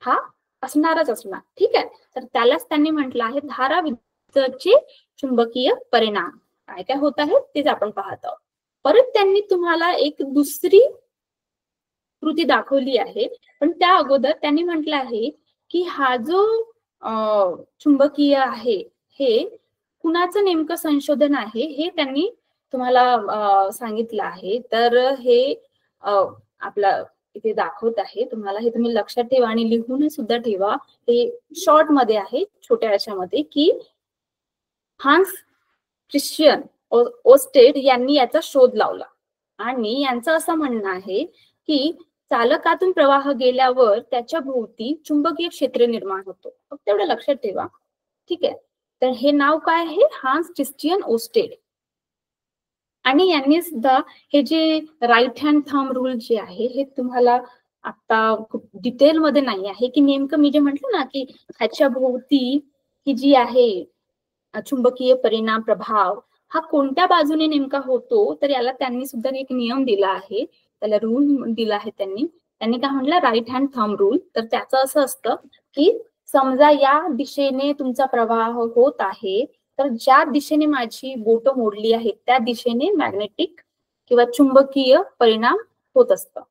हा असणारच असणार. ठीक आहे. तर त्यालाच त्यांनी म्हटलं आहे धारा विद्युतचे चुंबकीय परिणाम. काय काय होत आहे तेच आपण पाहत आहोत. परत त्यांनी तुम्हाला एक दुसरी कृती दाखवली आहे, पण त्या अगोदर त्यांनी म्हटलं आहे की हा जो चुंबकीय आहे हे कुणाचं नेमकं संशोधन आहे हे त्यांनी तुम्हाला सांगितलं आहे. तर हे आपला इथे दाखवत आहे तुम्हाला, हे तुम्ही लक्षात ठेवा आणि लिहून सुद्धा ठेवा. हे शॉर्ट मध्ये आहे, छोट्या याच्यामध्ये, की हान्स ख्रिश्चियन ओस्टेड यांनी याचा शोध लावला आणि यांचं असं म्हणणं आहे की चालकातून प्रवाह गेल्यावर त्याच्या भोवती चुंबकीय क्षेत्र निर्माण होतो. फक्त एवढं लक्षात ठेवा, ठीक आहे. तर हे नाव काय आहे? Hans Christian Oersted. आणि यांनी सुद्धा हे जे राईट हँड थंब रूल जे आहे हे तुम्हाला आता खूप डिटेल मध्ये नाही आहे की नेमकं मी जे म्हटलं ना की ह्याच्या भोवती ही जी आहे चुंबकीय परिणाम प्रभाव हा कोणत्या बाजूने नेमका होतो, तर याला त्यांनी सुद्धा एक नियम दिला आहे, त्याला रूल दिला आहे त्यांनी काय म्हटलं? Right hand thumb rule. तर त्याचं असं असतं की समजा या दिशेने तुमचा प्रवाह होत आहे, तर ज्या दिशेने माझी बोट मोडली आहे त्या दिशेने मॅग्नेटिक किंवा चुंबकीय परिणाम होत असतं.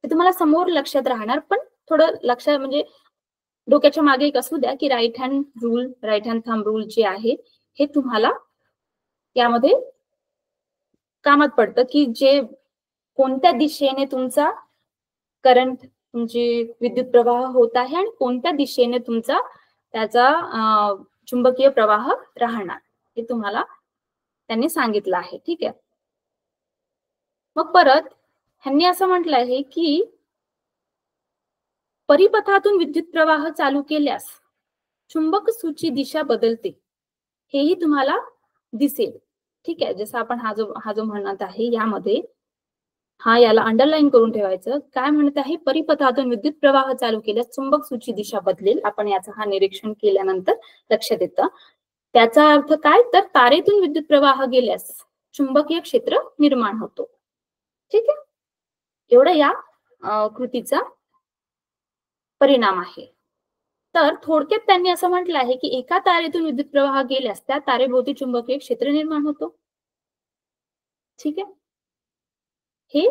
ते तुम्हाला समोर लक्षात राहणार, पण थोडं लक्षात म्हणजे डोक्याच्या मागे एक असू द्या की right hand rule, right hand thumb rule जे आहे हे तुम्हाला यामध्ये कामात पडतं की जे कोणत्या दिशेने तुमचा करंट म्हणजे विद्युत प्रवाह होत आहे आणि कोणत्या दिशेने तुमचा त्याचा चुंबकीय प्रवाह राहणार हे तुम्हाला त्यांनी सांगितलं आहे. ठीक आहे. मग परत ह्यांनी असं म्हटलं आहे की परिपथातून विद्युत प्रवाह चालू केल्यास चुंबक सूची दिशा बदलते, हेही तुम्हाला दिसेल. ठीक आहे. जसं आपण हा जो म्हणत आहे यामध्ये हा याला अंडरलाईन करून ठेवायचं. काय म्हणत आहे? परिपथातून विद्युत प्रवाह चालू केल्यास चुंबक सूची दिशा बदलेल. आपण याचा हा निरीक्षण केल्यानंतर लक्षात येतं. त्याचा अर्थ काय? तर तारेतून विद्युत प्रवाह गेल्यास चुंबकीय क्षेत्र निर्माण होतो. ठीक आहे. एवढं या कृतीचा परिणाम आहे. तर थोडक्यात त्यांनी असं म्हटलं आहे की एका तारेतून विद्युत प्रवाह गेल्यास त्या तारेभोवती चुंबकीय क्षेत्र निर्माण होतो. ठीक आहे. हे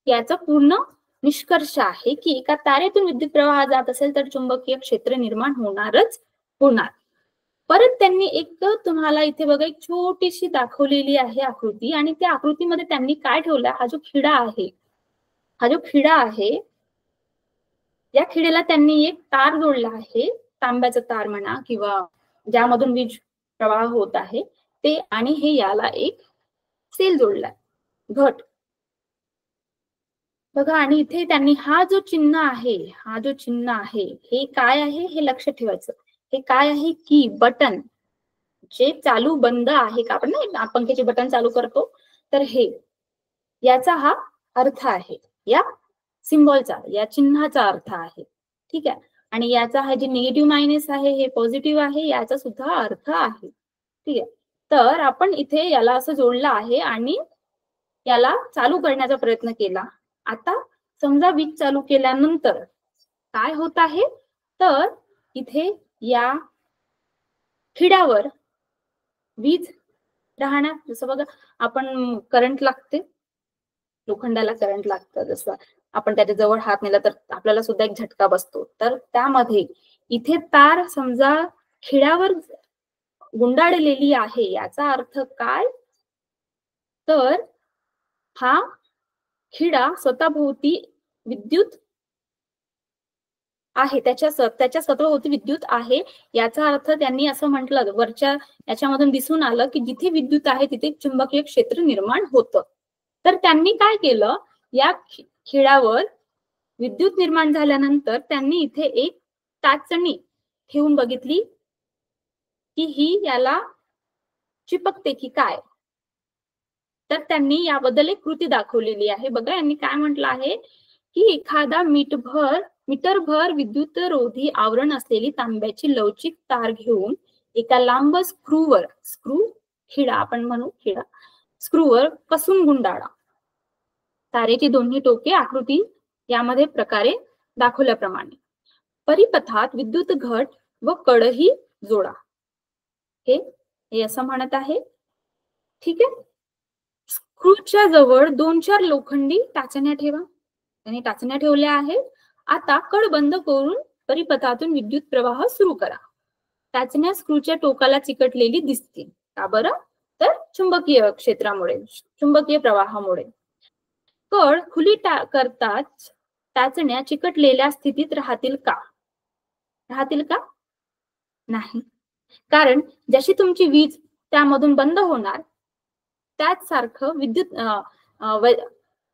याचा पूर्ण निष्कर्ष आहे की एका तारेतून विद्युत प्रवाह जात असेल तर चुंबकीय क्षेत्र निर्माण होणारच होणार. परत त्यांनी एक तुम्हाला इथे बघा एक छोटीशी दाखवलेली आहे आकृती, आणि त्या आकृतीमध्ये त्यांनी काय ठेवलं? हा जो खिडा आहे या खिड्याला त्यांनी एक तार जोडला आहे, तांब्याचा तार म्हणा किंवा ज्यामधून वीज प्रवाह होत आहे ते, आणि हे याला एक सेल जोडलाय, घट बघा. आणि इथे त्यांनी हा जो चिन्ह आहे हे काय आहे हे लक्षात ठेवायचं. हे काय आहे? की बटन जे चालू बंद आहे का, आपण ना पंख्याचे बटन चालू करतो, तर हे याचा हा अर्थ आहे, या सिम्बॉलचा, या चिन्हाचा अर्थ आहे. ठीक आहे. आणि याचा हा जे निगेटिव्ह मायनस आहे हे पॉझिटिव्ह आहे, याचा सुद्धा अर्थ आहे. ठीक आहे. तर आपण इथे याला असं जोडलं आहे आणि याला चालू करण्याचा प्रयत्न केला. आता समजा वीज चालू केल्यानंतर काय होत आहे? तर इथे या खिड्यावर वीज राहणार. जसं बघा आपण करंट लागते, लोखंडाला करंट लागतं, जसं आपण त्याच्या जवळ हात नेला तर आपल्याला सुद्धा एक झटका बसतो. तर त्यामध्ये इथे तार समजा खिड्यावर गुंडाळलेली आहे, याचा अर्थ काय? तर हा खिडा स्वतःभोवती विद्युत आहे, त्याच्या स्वतःभोवती विद्युत आहे, याचा अर्थ त्यांनी असं म्हटलं, वरच्या याच्यामधून दिसून आलं की जिथे विद्युत आहे तिथे चुंबकीय क्षेत्र निर्माण होतं. तर त्यांनी काय केलं? या खिळ्यावर विद्युत निर्माण झाल्यानंतर त्यांनी इथे एक चाचणी ठेवून बघितली की ही याला चिपकते की काय. तर त्यांनी याबद्दल एक कृती दाखवलेली आहे. बघा यांनी काय म्हटलं आहे की एखादा मीटरभर विद्युतरोधी आवरण असलेली तांब्याची लवचिक तार घेऊन एका लांब खिडा आपण म्हणू खिडा स्क्रूवर कसून गुंडाळा. तारेची दोन्ही टोके आकृती यामध्ये प्रकारे दाखवल्याप्रमाणे परिपथात विद्युत घट व कडही जोडा. हे असं म्हणत आहे. ठीक आहे. स्क्रूच्या जवळ 2-4 लोखंडी टाचण्या ठेवा. त्यांनी टाचण्या ठेवल्या आहेत. आता कड बंद करून परिपथातून विद्युत प्रवाह सुरू करा. टाचण्या स्क्रूच्या टोकाला चिकटलेली दिसतील. का बरं? तर चुंबकीय क्षेत्रामुळे, चुंबकीय प्रवाहामुळे. कड खुली करताच टाचण्या चिकटलेल्या स्थितीत राहतील का? राहतील का? नाही. कारण जशी तुमची वीज त्यामधून बंद होणार, त्याच सारखं विद्युत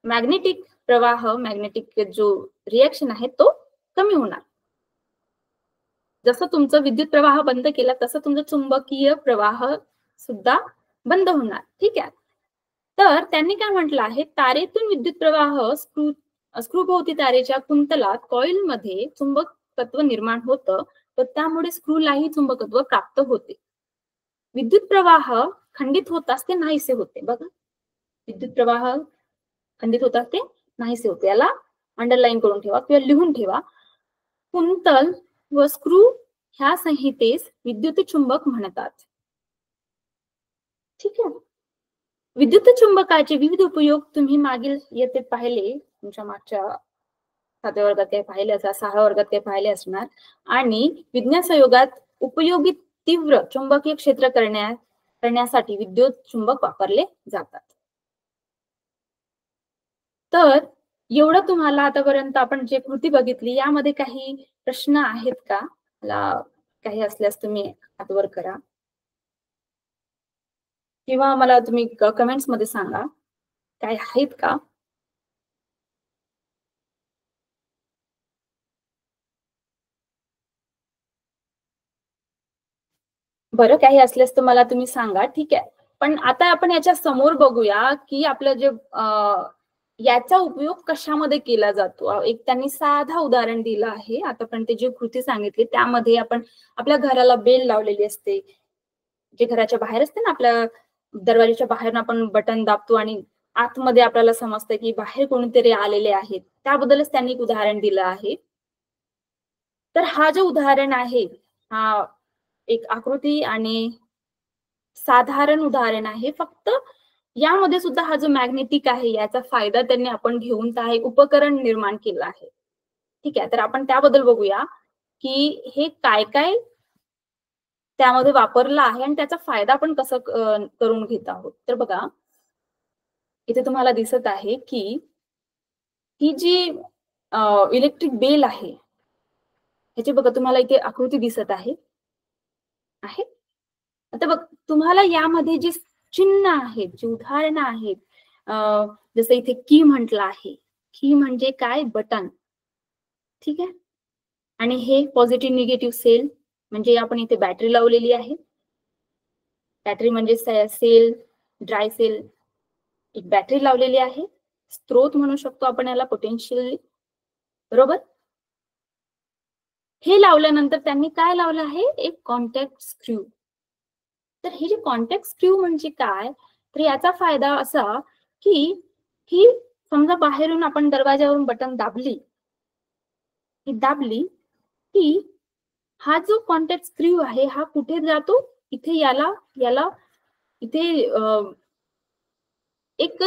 मॅग्नेटिक प्रवाह, मॅग्नेटिक जो रिएक्शन आहे तो कमी होणार. जसं तुमचं विद्युत प्रवाह बंद केला तसं तुमचा चुंबकीय प्रवाह सुद्धा बंद होणार. ठीक आहे. तर त्यांनी काय म्हटलं आहे, तारेतून विद्युत प्रवाह स्क्रूभोवती तारेच्या कुंतलात कॉइल मध्ये चुंबकत्व निर्माण होतं, तर त्यामुळे स्क्रूलाही चुंबकत्व प्राप्त होते. विद्युत प्रवाह खंडित होताच ते नाहीसे होते. बघा, विद्युत प्रवाह खंडित होताच ते नाहीसे होते. याला अंडरलाईन करून ठेवा किंवा लिहून ठेवा. कुंतल व स्क्रू ह्या संहितेस विद्युत चुंबक म्हणतात. ठीक आहे. विद्युत चुंबकाचे विविध उपयोग तुम्ही मागील येथे पाहिले, तुमच्या मागच्या 7व्या वर्गात काही पाहिले असणार, 6व्या वर्गात काही पाहिले असणार. आणि विज्ञान संयोगात उपयोगी तीव्र चुंबकीय क्षेत्र करण्यासाठी विद्युत चुंबक वापरले जातात. तर एवढं तुम्हाला आतापर्यंत आपण जे कृती बघितली, यामध्ये काही प्रश्न आहेत का? मला काही असल्यास तुम्ही हातवर करा किंवा मला तुम्ही कमेंट्स मध्ये सांगा, काय आहेत का? बरं, काही असल्यास तर मला तुम्ही सांगा. ठीक आहे. पण आता आपण याच्या समोर बघूया की आपलं जे याचा उपयोग कशामध्ये केला जातो. एक त्यांनी साधा उदाहरण दिलं आहे. आतापर्यंत जी कृती सांगितली त्यामध्ये आपण आपल्या घराला बेल लावलेली असते, जे घराच्या बाहेर असते ना, आपल्या दरवाजाच्या बाहेर आपण बटन दाबतो आणि आतमध्ये आपल्याला समजतं की बाहेर कोणीतरी आलेले आहेत. त्याबद्दलच त्यांनी एक उदाहरण दिलं आहे. तर हा जो उदाहरण आहे, हा एक आकृती आणि साधारण उदाहरण आहे. फक्त यामध्ये सुद्धा हा जो मॅग्नेटिक आहे याचा फायदा त्यांनी आपण घेऊन त्या एक उपकरण निर्माण केलं आहे. ठीक आहे. तर आपण त्याबद्दल बघूया की हे काय काय त्यामध्ये वापरलं आहे आणि त्याचा फायदा आपण कसं करून घेत आहोत. तर बघा, इथे तुम्हाला दिसत आहे की ही जी इलेक्ट्रिक बेल आहे, ह्याची बघा तुम्हाला इथे आकृती दिसत आहे. आता बघ, तुम्हाला यामध्ये जे चिन्ह आहेत, जी उदाहरणं आहेत, जसं इथे की म्हटलं आहे. की म्हणजे काय? बटन. ठीक आहे. आणि हे पॉझिटिव्ह निगेटिव्ह सेल, म्हणजे आपण इथे बॅटरी लावलेली आहे. बॅटरी म्हणजे सेल, ड्राय सेल, एक बॅटरी लावलेली आहे. स्त्रोत म्हणू शकतो आपण याला, पोटेन्शियल. बरोबर. हे लावल्यानंतर त्यांनी काय लावलं आहे? एक कॉन्टॅक्ट स्क्रू. तर हे जे कॉन्टॅक्ट स्क्रू म्हणजे काय? तर याचा फायदा असा की ही समजा बाहेरून आपण दरवाजावरून बटन दाबली की हा जो कॉन्टॅक्ट स्क्रू आहे हा कुठे जातो? इथे याला इथे एक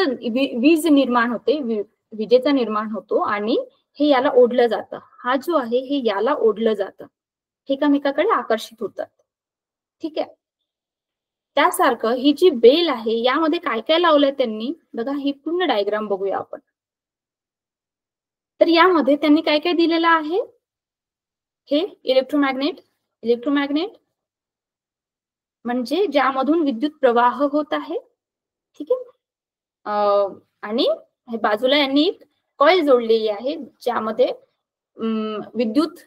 वीज निर्माण होते, विजेचा निर्माण होतो आणि हे याला ओढलं जातं. हा जो आहे हे याला ओढलं जातं, हे एकमेकाकडे आकर्षित होतात. ठीक आहे. त्यासारखं ही जी बेल आहे यामध्ये काय काय लावलंय त्यांनी बघा, ही पूर्ण डायग्राम बघूया आपण. तर यामध्ये त्यांनी काय काय दिलेलं आहे? हे इलेक्ट्रोमॅग्नेट म्हणजे ज्यामधून विद्युत प्रवाह होत आहे. ठीक आहे. आणि हे बाजूला यांनी एक कॉइल जोडलेली आहे ज्यामध्ये विद्युत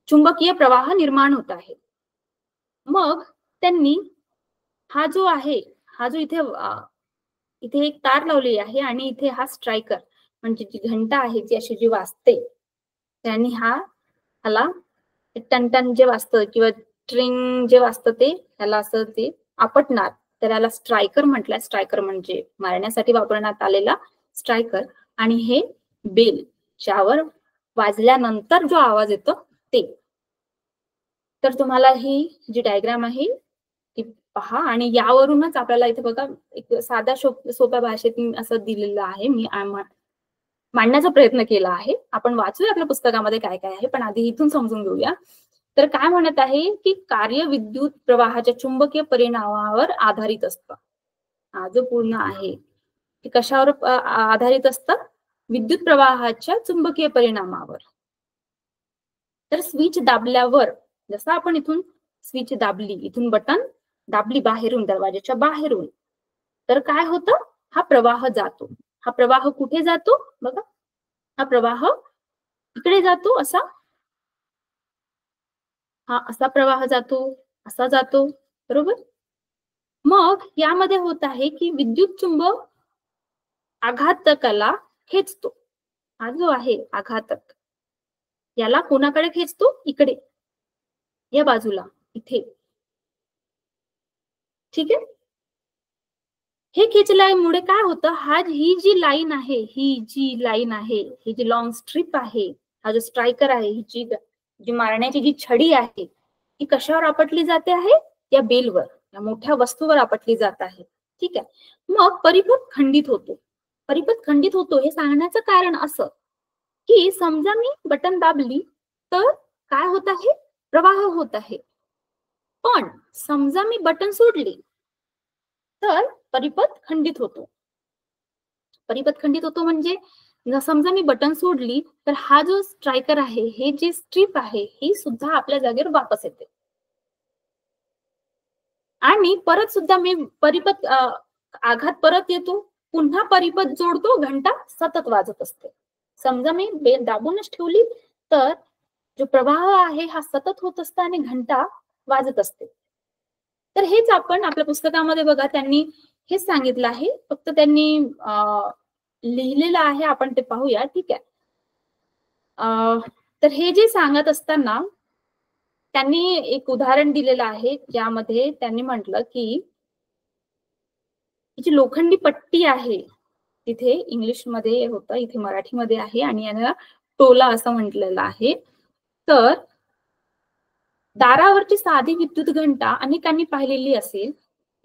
चुंबकीय प्रवाह निर्माण होत आहे. मग त्यांनी हा जो आहे, हा जो इथे एक तार लावली आहे आणि इथे हा स्ट्रायकर म्हणजे जी घंटा आहे जी अशी जी वाजते, त्यांनी ह्याला टन जे वाजतं किंवा ट्रिंग जे वाजतं ते ह्याला असं ते आपटणार, तर याला स्ट्रायकर म्हटलंय. स्ट्रायकर म्हणजे मारण्यासाठी वापरण्यात आलेला स्ट्रायकर. आणि हे बेल ज्यावर वाजल्यानंतर जो आवाज येतो ते. तर तुम्हाला ही जी डायग्राम आहे ती पहा आणि यावरूनच आपल्याला इथे बघा एक साध्या सोप्या भाषेत असं दिलेलं आहे. मांडण्याचा प्रयत्न केला आहे. आपण वाचूया आपल्या पुस्तकामध्ये काय काय आहे, पण आधी इथून समजून घेऊया. तर काय म्हणत आहे की कार्य विद्युत प्रवाहाच्या चुंबकीय परिणामावर आधारित असतं. हा जो पूर्ण आहे ते कशावर आधारित असतं? विद्युत प्रवाहाच्या चुंबकीय परिणामावर. तर स्विच दाबल्यावर, जसं आपण इथून स्विच दाबली, इथून बटन दाबली बाहेरून, दरवाजाच्या बाहेरून, तर काय होतं? हा प्रवाह जातो. हा प्रवाह कुठे जातो? बघा, हा प्रवाह इकडे जातो, असा, हा असा प्रवाह जातो, असा जातो, बरोबर. मग यामध्ये होत आहे की विद्युत चुंबक आघातकाला खेचतो. हा जो आहे आघातक, याला कोणाकडे खेचतो? इकडे, या बाजूला, इथे. ठीक आहे. हे खेचल्यामुळे काय होतं? ही जी लाईन आहे, ही जी लॉंग स्ट्रिप आहे, हा जो स्ट्रायकर आहे, ही जी मारण्याची जी छडी आहे, ती कशावर आपटली जाते आहे? या बेलवर, या मोठ्या वस्तूवर आपटली जात आहे. ठीक आहे. मग परिपथ खंडित होतो. परिपथ खंडित होतो हे सांगण्याचं कारण असं की समजा मी बटन दाबली तर काय होत आहे? प्रवाह होत आहे. पण समजा मी बटन सोडली तर परिपथ खंडित होतो. परिपथ खंडित होतो म्हणजे समजा मी बटन सोडली तर हा जो स्ट्रायकर आहे, हे जी स्ट्रिप आहे, ही सुद्धा आपल्या जागेवर वापस येते. आणि परत सुद्धा मी परिपथ आघात परत येतो, पुन्हा परिपथ जोडतो, घंटा सतत वाजत असते. समजा मी बेल दाबूनच ठेवली तर जो प्रवाह आहे हा सतत होत असतो आणि घंटा वाजत असते. तर हेच आपण आपल्या पुस्तकामध्ये बघा, त्यांनी हेच सांगितलं आहे, फक्त त्यांनी लिहिलेलं आहे, आपण ते पाहूया. ठीक आहे. तर हे जे सांगत असताना त्यांनी एक उदाहरण दिलेलं आहे, ज्यामध्ये त्यांनी म्हटलं की जी लोखंडी पट्टी आहे, तिथे इंग्लिशमध्ये होतं, इथे मराठीमध्ये आहे आणि याला टोला असं म्हटलेलं आहे. तर दारावरची साधी विद्युत घंटा अनेकांनी पाहिलेली असेल.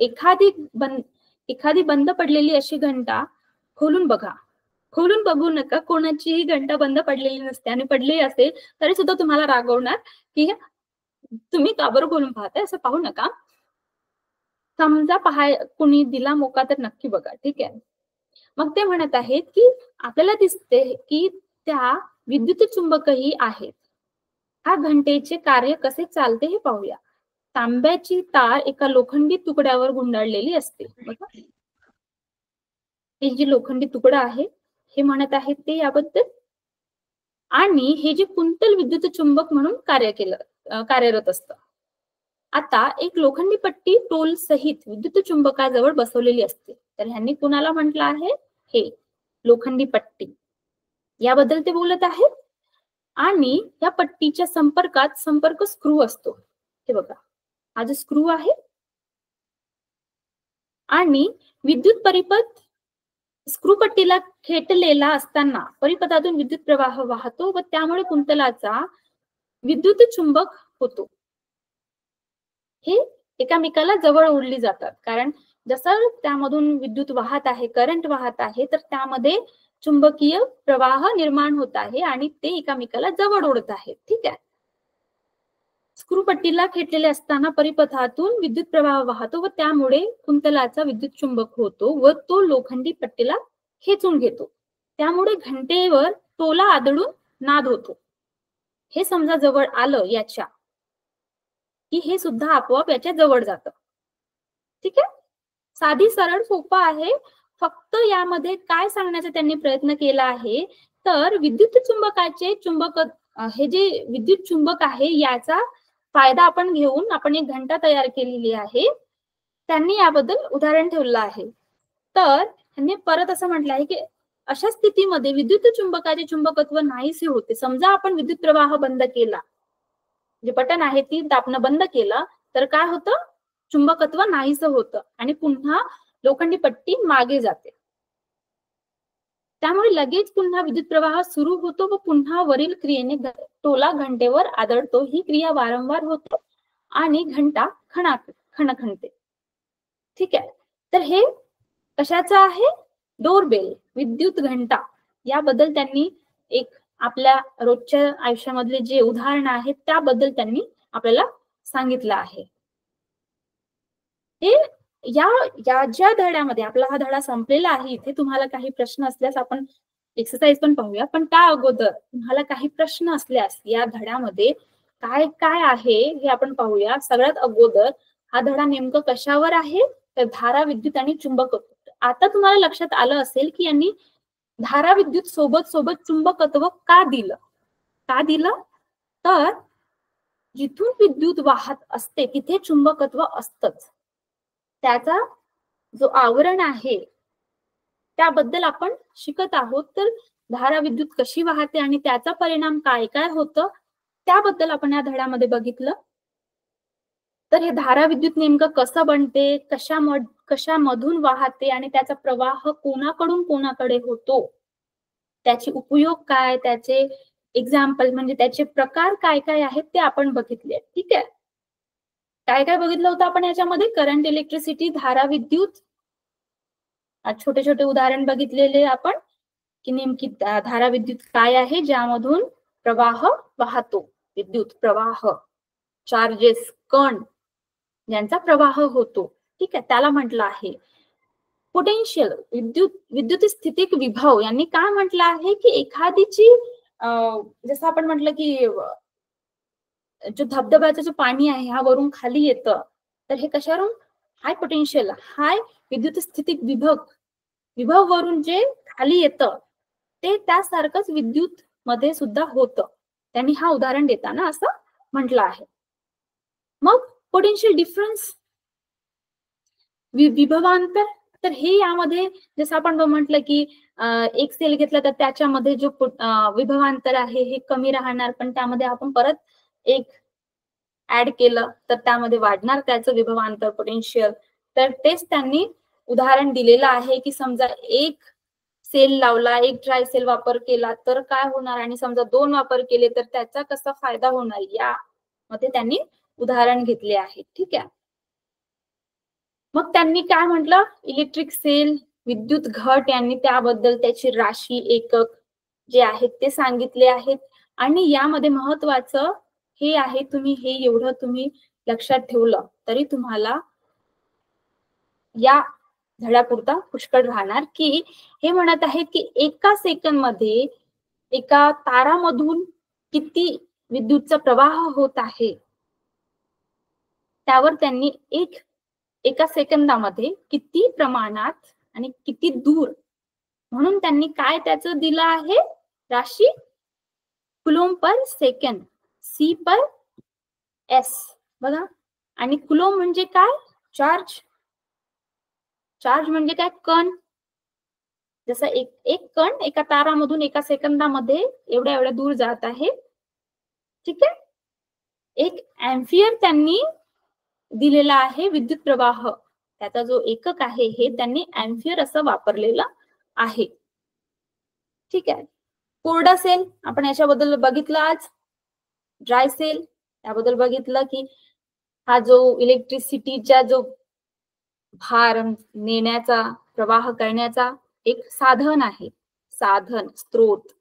एखादी बंद पडलेली अशी घंटा खोलून बघा. खोलून बघू नका, कोणाचीही घंटा बंद पडलेली नसते आणि पडली असेल तरी सुद्धा तुम्हाला रागवणार की तुम्ही का बरं खोलून पाहताय, असं पाहू नका. समजा कुणी दिला मोका तर नक्की बघा. ठीक आहे. मग ते म्हणत आहेत की आपल्याला दिसते की त्या विद्युत चुंबकही आहेत. हा घंटेचे कार्य कसे चालते हे पाहूया. तांब्याची तार एका लोखंडी तुकड्यावर गुंडाळलेली असते. बघा, हे जे लोखंडी तुकडा आहे, हे म्हणत आहेत ते याबद्दल. आणि हे जे कुंतल विद्युत चुंबक म्हणून कार्यरत असतं. आता एक लोखंडी पट्टी टोल सहित विद्युत चुंबकाजवळ बसवलेली असते. तर ह्यांनी कुणाला म्हटलं आहे? हे लोखंडी पट्टी, याबद्दल ते बोलत आहेत. आणि या पट्टीच्या संपर्कात संपर्क स्क्रू असतो. हे बघा, हा जो स्क्रू आहे आणि विद्युत परिपथ स्क्रू पट्टीला खेटलेला असताना परिपथातून विद्युत प्रवाह वाहतो व त्यामुळे कुंतलाचा विद्युत चुंबक होतो. हे एकामेकाला जवळ ओढली जातात, कारण जसं त्यामधून विद्युत वाहत आहे, करंट वाहत आहे, तर त्यामध्ये चुंबकीय प्रवाह निर्माण होत आहे आणि ते एकामेकाला जवळ ओढत आहेत. ठीक आहे. स्क्रू पट्टीला खेटलेले असताना परिपथातून विद्युत प्रवाह वाहतो व त्यामुळे कुंतलाचा विद्युत चुंबक होतो व तो लोखंडी पट्टीला खेचून घेतो. त्यामुळे घंटेवर टोला आदळून नाद होतो. हे समजा जवळ आलं याच्या, की हे सुद्धा आपोआप याच्या जवळ जातं. ठीक आहे. साधी सरळ सोपं आहे. फक्त यामध्ये काय सांगण्याचा त्यांनी प्रयत्न केला आहे, तर विद्युत चुंबकाचे हे जे विद्युत चुंबक आहे याचा फायदा आपण घेऊन आपण एक घंटा तयार केलेली आहे. त्यांनी याबद्दल उदाहरण ठेवलं आहे. तर त्यांनी परत असं म्हटलं आहे की अशा स्थितीमध्ये विद्युत चुंबकाचे चुंबकत्व नाहीसे होते. समजा आपण विद्युत प्रवाह बंद केला, जे बटन आहे ती दाबणं बंद केलं, तर काय होतं? चुंबकत्व नाहीसं होतं आणि पुन्हा लोखंडी पट्टी मागे जाते. त्यामुळे लगेच पुन्हा विद्युत प्रवाह सुरू होतो व पुन्हा वरील क्रियेने टोला घंटेवर आदळतो. ही क्रिया वारंवार होते आणि घंटा खणखणते. ठीक आहे. तर हे कशाचं आहे? डोरबेल, विद्युत घंटा. याबद्दल त्यांनी एक आपल्या रोजच्या आयुष्यामधले जे उदाहरण आहेत त्याबद्दल त्यांनी आपल्याला सांगितलं आहे. हे या ज्या धड्यामध्ये आपला हा धडा संपलेला आहे, इथे तुम्हाला काही प्रश्न असल्यास आपण एक्सरसाइज पण पाहूया. पण त्या अगोदर तुम्हाला काही प्रश्न असल्यास या धड्यामध्ये काय काय आहे हे आपण पाहूया. सगळ्यात अगोदर हा धडा नेमकं कशावर आहे, तर धारा विद्युत आणि चुंबकत्व. आता तुम्हाला लक्षात आलं असेल की यांनी धारा विद्युत सोबत सोबत चुंबकत्व का दिलं तर जिथून विद्युत वाहत असते तिथे चुंबकत्व असतच. त्याचा जो आवरण आहे त्याबद्दल आपण शिकत आहोत. तर धारा विद्युत कशी वाहते आणि त्याचा परिणाम काय काय होतं त्याबद्दल आपण या धड्यामध्ये बघितलं. तर हे धारा विद्युत नेमकं कसं बनते, कशामधून वाहते आणि त्याचा प्रवाह कोणाकडून कोणाकडे होतो, त्याचे उपयोग काय, त्याचे एक्झाम्पल म्हणजे त्याचे प्रकार काय काय आहेत ते आपण बघितले. ठीक आहे. काय काय बघितलं होतं आपण याच्यामध्ये, करंट, इलेक्ट्रिसिटी, धारा विद्युत, छोटे छोटे उदाहरण बघितलेले आपण की नेमकी धारा विद्युत काय आहे, ज्यामधून प्रवाह वाहतो, विद्युत प्रवाह, चार्जेस, कण यांचा प्रवाह होतो. ठीक आहे, त्याला म्हटलं आहे पोटेन्शियल, विद्युत स्थितिक विभव. यांनी काय म्हटलं आहे की एखादीची जसं आपण म्हटलं की जो धबधब्याचं जो पाणी आहे हा वरून खाली येतं, तर हे कशावरून, हाय पोटेन्शियल, हाय विद्युत स्थितिक विभव वरून जे खाली येतं ते त्यासारखंच विद्युत मध्ये सुद्धा होतं. त्यांनी हा उदाहरण देताना असं म्हटलं आहे. मग पोटेन्शियल डिफरन्स, विभवांतर, तर हे यामध्ये जसं आपण म्हटलं की एक सेल घेतला तर त्याच्यामध्ये जो विभवांतर आहे हे कमी राहणार, पण त्यामध्ये आपण परत एक ऍड केलं तर त्यामध्ये वाढणार त्याचं विभवांतर, पोटेन्शियल. तर तेच त्यांनी उदाहरण दिलेलं आहे की समजा एक सेल लावला, एक ड्राय सेल वापर केला तर काय होणार, आणि समजा 2 वापर केले तर त्याचा कसा फायदा होणार, या मध्ये त्यांनी उदाहरण घेतले आहे. ठीक आहे. मग त्यांनी काय म्हटलं, इलेक्ट्रिक सेल, विद्युत घट यांनी त्याबद्दल त्याची राशी, एकक जे आहेत ते सांगितले आहेत. आणि यामध्ये महत्वाचं हे आहे, तुम्ही हे एवढं तुम्ही लक्षात ठेवलं तरी तुम्हाला या धड्यापुरता पुष्कळ राहणार की हे म्हणत आहेत की एका सेकंद मध्ये एका तारामधून किती विद्युतचा प्रवाह होत आहे त्यावर त्यांनी एका सेकंदामध्ये किती प्रमाणात आणि किती दूर, म्हणून त्यांनी काय त्याचं दिलं आहे राशी, कुलोम पर सेकंड, सी पर एस. बघा, आणि कुलोम म्हणजे काय, चार्ज म्हणजे काय, कण. जसं एक कण एका तारामधून एका सेकंदामध्ये एवढ्या दूर जात आहे. ठीक आहे. एक एम्पियर त्यांनी दिलेला आहे विद्युत प्रवाह, त्याचा जो एकक आहे हे त्यांनी एम्पियर असं वापरलेलं आहे. ठीक आहे. कोरडा सेल आपण याच्याबद्दल बघितलं आज, ड्राय सेल त्याबद्दल बघितलं की हा जो इलेक्ट्रिसिटीचा जो भार नेण्याचा, प्रवाह करण्याचा एक साधन आहे, साधन, स्त्रोत.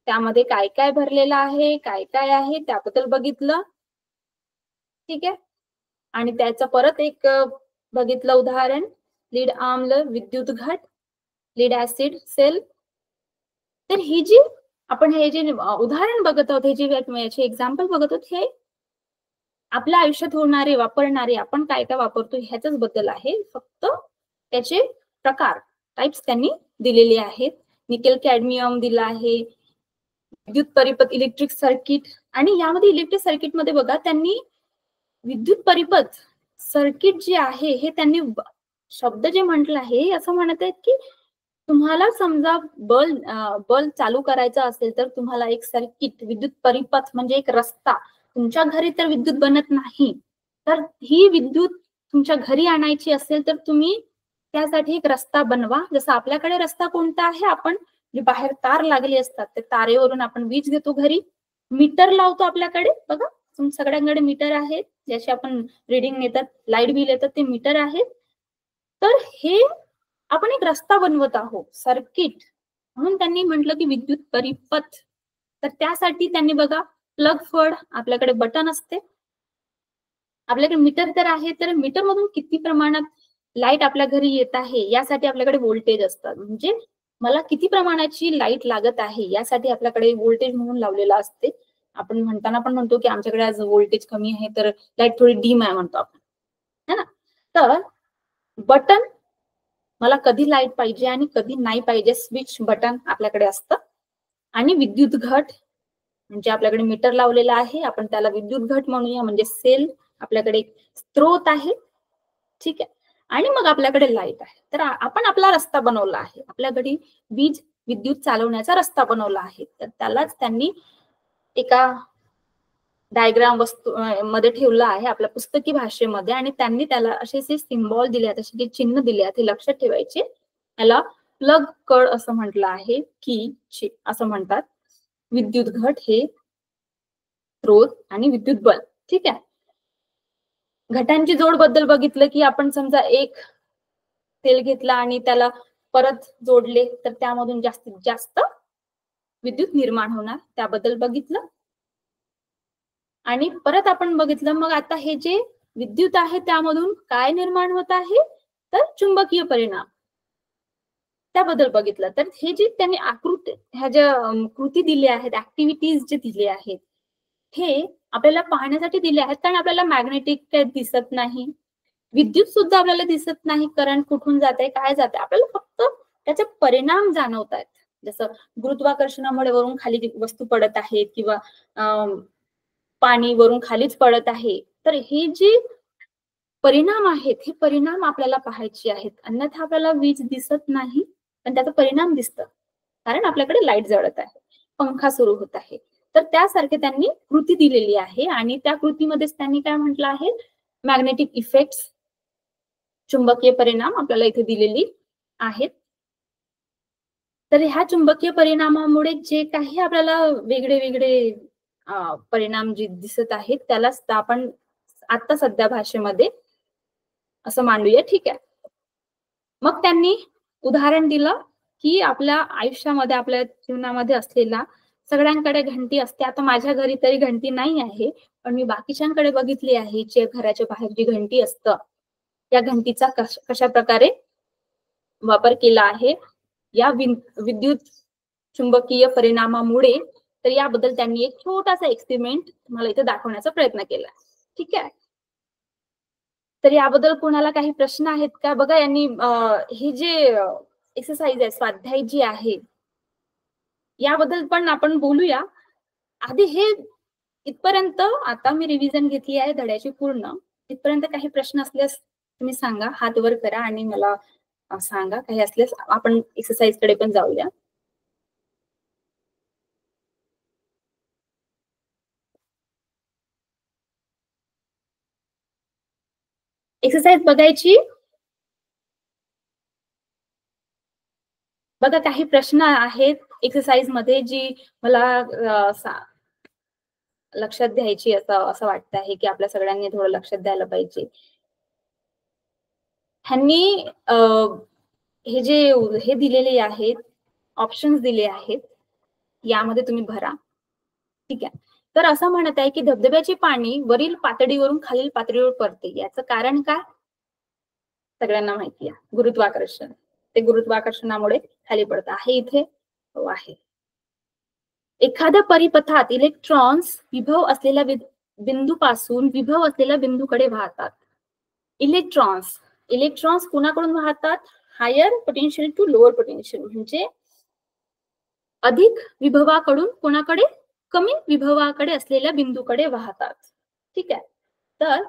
त्यामध्ये काय काय भरलेलं आहे, काय काय आहे त्याबद्दल बघितलं. ठीक आहे. आणि त्याचं परत एक बघितलं उदाहरण, लीड आम्ल, विद्युत घट, लीड ऍसिड सेल. तर ही जी आपण हे जे उदाहरण बघत आहोत, हे जे याचे एक्झाम्पल बघत आहोत, हे आपल्या आयुष्यात होणारे, वापरणारे, आपण काय काय वापरतो ह्याच्याच बद्दल आहे. फक्त त्याचे प्रकार, टाइप्स त्यांनी दिलेले आहेत. निकेल कॅडमियम दिला आहे, विद्युत परिपथ, इलेक्ट्रिक सर्किट. आणि यामध्ये इलेक्ट्रिक सर्किट मध्ये बघा त्यांनी विद्युत परिपथ सर्किट जे आहे हे त्यांनी शब्द जे म्हटलं आहे असं म्हणत आहेत की तुम्हाला समजा बल्ब चालू करायचा असेल तर तुम्हाला एक सर्किट, विद्युत परिपथ म्हणजे एक रस्ता, तुमच्या घरी तर विद्युत बनत नाही, तर ही विद्युत तुमच्या घरी आणायची असेल तर तुम्ही त्यासाठी एक रस्ता बनवा. जसं आपल्याकडे रस्ता कोणता आहे, आपण जे बाहेर तार लागली असतात त्या तारेवरून आपण वीज घेतो घरी, मीटर लावतो आपल्याकडे. बघा सगळ्यांकडे मीटर आहेत, ज्याचे आपण रिडिंग नेतात, लाईट बिल येतात, ते मीटर आहेत. तर हे आपण एक रस्ता बनवत आहोत, सर्किट म्हणून त्यांनी म्हटलं की विद्युत परिपथ. तर त्यासाठी त्यांनी बघा प्लग फळ, आपल्याकडे बटन असते, आपल्याकडे मीटर तर आहे, तर मीटर मधून किती प्रमाणात लाईट आपल्या घरी येत आहे यासाठी आपल्याकडे व्होल्टेज असतात. म्हणजे मला किती प्रमाणाची लाईट लागत आहे यासाठी आपल्याकडे व्होल्टेज म्हणून लावलेला असते. आपण म्हणताना पण म्हणतो की आमच्याकडे आज व्होल्टेज कमी आहे तर लाईट थोडी डीम आहे म्हणतो आपण, है ना. तर बटन, मला कधी लाईट पाहिजे आणि कधी नाही पाहिजे, स्विच बटन आपल्याकडे असतं. आणि विद्युत घट, म्हणजे आपल्याकडे मीटर लावलेला आहे, आपण त्याला विद्युत घट म्हणूया, म्हणजे सेल आपल्याकडे एक स्त्रोत आहे, ठीक आहे. आणि मग आपल्याकडे लाईट आहे. तर आपण आपला रस्ता बनवला आहे, आपल्याकडे वीज विद्युत चालवण्याचा रस्ता बनवला आहे. तर त्यालाच त्यांनी एका डायग्राम वस्तू मध्ये ठेवलं आहे आपल्या पुस्तकी भाषेमध्ये, आणि त्यांनी त्याला असे सिम्बॉल दिले आहेत, असे जे चिन्ह दिले आहेत, हे लक्षात ठेवायचे. याला प्लग कड असं म्हटलं आहे, की असं म्हणतात. विद्युत घट हे स्त्रोत आणि विद्युत बल्ब, ठीक आहे. घटांची जोड बद्दल बघितलं की आपण समजा एक तेल घेतला आणि त्याला परत जोडले तर त्यामधून जास्तीत जास्त विद्युत निर्माण होणार, त्याबद्दल बघितलं. आणि परत आपण बघितलं मग आता हे जे विद्युत आहे त्यामधून काय निर्माण होत आहे, तर चुंबकीय परिणाम, त्याबद्दल बघितलं. तर हे जे त्यांनी ह्या ज्या कृती दिल्या आहेत, ऍक्टिव्हिटीज जे दिले आहेत, हे आपल्याला पाहण्यासाठी दिले आहेत, कारण आपल्याला मॅग्नेटिक काही दिसत नाही, विद्युत सुद्धा आपल्याला दिसत नाही, करंट कुठून जात आहे, काय जात आहे, आपल्याला फक्त त्याचे परिणाम जाणवत आहेत. जसं गुरुत्वाकर्षणामुळे वरून खाली वस्तू पडत आहेत, किंवा पाणी वरून खालीच पडत आहे. तर हे जे परिणाम आहेत, हे परिणाम आपल्याला पाहायचे आहेत, अन्यथा आपल्याला वीज दिसत नाही, पण त्याचा परिणाम दिसतं, कारण आपल्याकडे लाईट जळत आहे, पंखा सुरू होत आहे. तर त्यासारखे त्यांनी कृती दिलेली आहे, आणि त्या कृतीमध्येच त्यांनी काय म्हटलं आहे, मॅग्नेटिक इफेक्ट्स, चुंबकीय परिणाम आपल्याला इथे दिलेली आहेत. तर ह्या चुंबकीय परिणामामुळे जे काही आपल्याला वेगळे वेगळे परिणाम जे दिसत आहेत, त्यालाच आपण आता सध्या भाषेमध्ये असं मांडूया, ठीक आहे. मग त्यांनी उदाहरण दिलं की आपल्या आयुष्यामध्ये, आपल्या जीवनामध्ये असलेला, सगळ्यांकडे घंटी असते. आता माझ्या घरी तरी घंटी नाही आहे, पण मी बाकीच्यांकडे बघितली आहे, जे घराच्या बाहेर जी घंटी असतं, या घंटीचा कशा प्रकारे वापर केला आहे या विद्युत चुंबकीय परिणामामुळे. तर याबद्दल त्यांनी एक छोटासा एक्सपेरिमेंट तुम्हाला इथे दाखवण्याचा प्रयत्न केला, ठीक आहे. तर याबद्दल कोणाला काही प्रश्न आहेत का? बघा, यांनी हे जे एक्सरसाइज आहे, स्वाध्याय जी आहे, याबद्दल पण आपण बोलूया. आधी हे इथपर्यंत आता मी रिव्हिजन घेतली आहे धड्याची पूर्ण. इथपर्यंत काही प्रश्न असल्यास तुम्ही सांगा, हात वर करा आणि मला सांगा. काही असल्यास आपण एक्सरसाइज कडे पण जाऊया. एक्सरसाइज बघायची. बघा, काही प्रश्न आहेत एक्सरसाइज मध्ये जी मला लक्षात द्यायची असं वाटत आहे की आपल्या सगळ्यांनी थोडं लक्षात द्यायला पाहिजे. ह्यांनी हे जे हे दिलेले आहेत, ऑप्शन्स दिले आहेत, यामध्ये तुम्ही भरा, ठीक आहे. तर असं म्हणत आहे की धबधब्याचे पाणी वरील पातळीवरून खालील पातळीवर पडते, याचं कारण काय? सगळ्यांना माहिती आहे, गुरुत्वाकर्षण. ते गुरुत्वाकर्षणामुळे खाली पडत आहे. इथे आहे, एखाद्या परिपथात इलेक्ट्रॉन्स विभव असलेल्या बिंदूपासून विभव असलेल्या बिंदूकडे वाहतात. इलेक्ट्रॉन्स इलेक्ट्रॉन्स कुणाकडून वाहतात? Higher potential to lower potential, म्हणजे अधिक विभवाकडून कोणाकडे? कमी विभवाकडे असलेल्या बिंदूकडे वाहतात, ठीक आहे. तर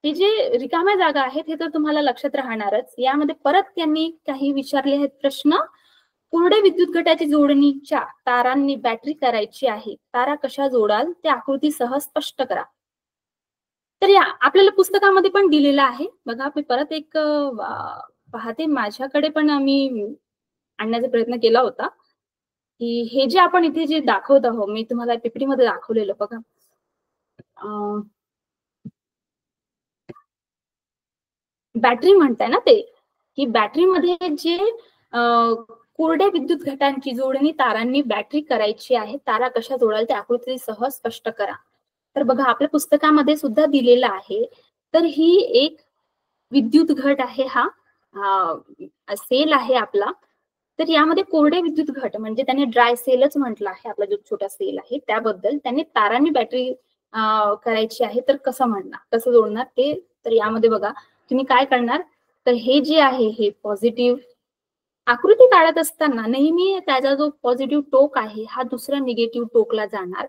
हे जे रिकाम्या जागा आहेत हे तर तुम्हाला लक्षात राहणारच. यामध्ये परत त्यांनी काही विचारले आहेत प्रश्न. कोरडे विद्युत घटाची जोडणीच्या तारांनी बॅटरी करायची आहे, तारा कशा जोडाल ते आकृतीसह स्पष्ट करा. तर या आपल्याला पुस्तकामध्ये पण दिलेलं आहे. बघा, मी परत एक पाहते, माझ्याकडे पण मी आणण्याचा प्रयत्न केला होता की हे जे आपण इथे जे दाखवत आहोत, मी तुम्हाला पीपीटी मध्ये दाखवलेलं बघा. बॅटरी म्हणताय ना ते, की बॅटरीमध्ये जे कोरड्या विद्युत घटांची जोडणी तारांनी बॅटरी करायची आहे. तारा कशा जोडाल ते आकृतीसह स्पष्ट करा. तर बघा आपल्या पुस्तकामध्ये सुद्धा दिलेलं आहे. तर ही एक विद्युत घट आहे, हा सेल आहे आपला. तर यामध्ये कोरडे विद्युत घट म्हणजे त्याने ड्राय सेलच म्हटलं आहे, आपला जो छोटा सेल आहे त्याबद्दल. त्याने तारांनी बॅटरी करायची आहे, तर कसं म्हणणार, कसं जोडणार ते. तर यामध्ये बघा तुम्ही काय करणार, तर हे जे आहे हे पॉझिटिव्ह आकृती काढत असताना नेहमी त्याचा जो पॉझिटिव्ह टोक आहे हा दुसऱ्या निगेटिव्ह टोकला जाणार.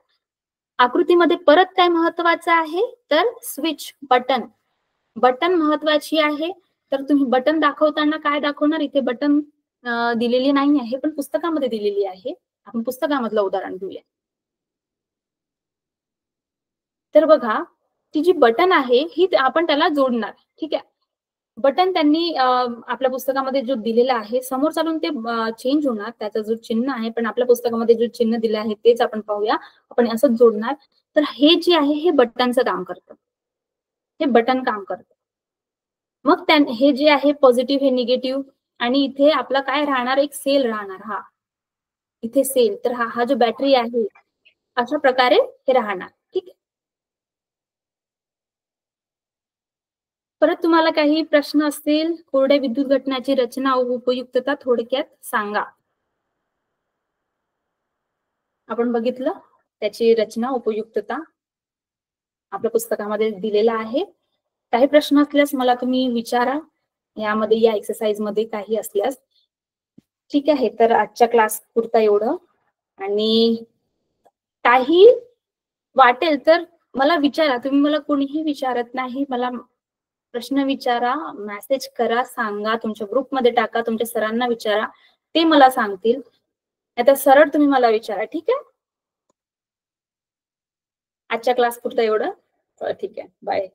आकृतीमध्ये परत काय महत्वाचं आहे, तर स्विच बटन, बटन महत्वाची आहे. तर तुम्ही बटन दाखवताना काय दाखवणार, इथे बटन दिलेली नाही आहे पण पुस्तकामध्ये दिलेली आहे. आपण पुस्तकामधलं उदाहरण घेऊया. तर बघा ती जी बटन आहे ही आपण त्याला जोडणार, ठीक आहे. बटन त्यांनी आपल्या पुस्तकामध्ये जो दिलेला आहे समोर चालून ते चेंज होणार, त्याचा जो चिन्ह आहे, पण आपल्या पुस्तकामध्ये जो चिन्ह दिले आहे तेच आपण पाहूया. आपण असंच जोडणार. तर हे जे आहे हे बटनचं काम करतं, हे बटन काम करतं. मग हे जे आहे पॉझिटिव्ह हे निगेटिव्ह, आणि इथे आपला काय राहणार, एक सेल राहणार. हा इथे सेल, तर हा जो बॅटरी आहे अशा प्रकारे हे राहणार, ठीक आहे. परत तुम्हाला काही प्रश्न असतील, कोरड्या विद्युत घटनाची रचना व उपयुक्तता थोडक्यात सांगा. आपण बघितलं त्याची रचना उपयुक्तता आपल्या पुस्तकामध्ये दिलेला आहे. काही प्रश्न असल्यास मला तुम्ही विचारा यामध्ये, या एक्सरसाइज मध्ये काही असल्यास. ठीक आहे, तर आजच्या क्लास पुरता एवढं. आणि काही वाटेल तर मला विचारा, तुम्ही मला कोणीही विचारत नाही, मला प्रश्न विचारा, मेसेज करा, सांगा, तुमच्या ग्रुपमध्ये टाका, तुमच्या सरांना विचारा, ते मला सांगतील. आता सरळ तुम्ही मला विचारा, ठीक आहे. आजच्या क्लास पुरतं एवढं. ठीक आहे, बाय.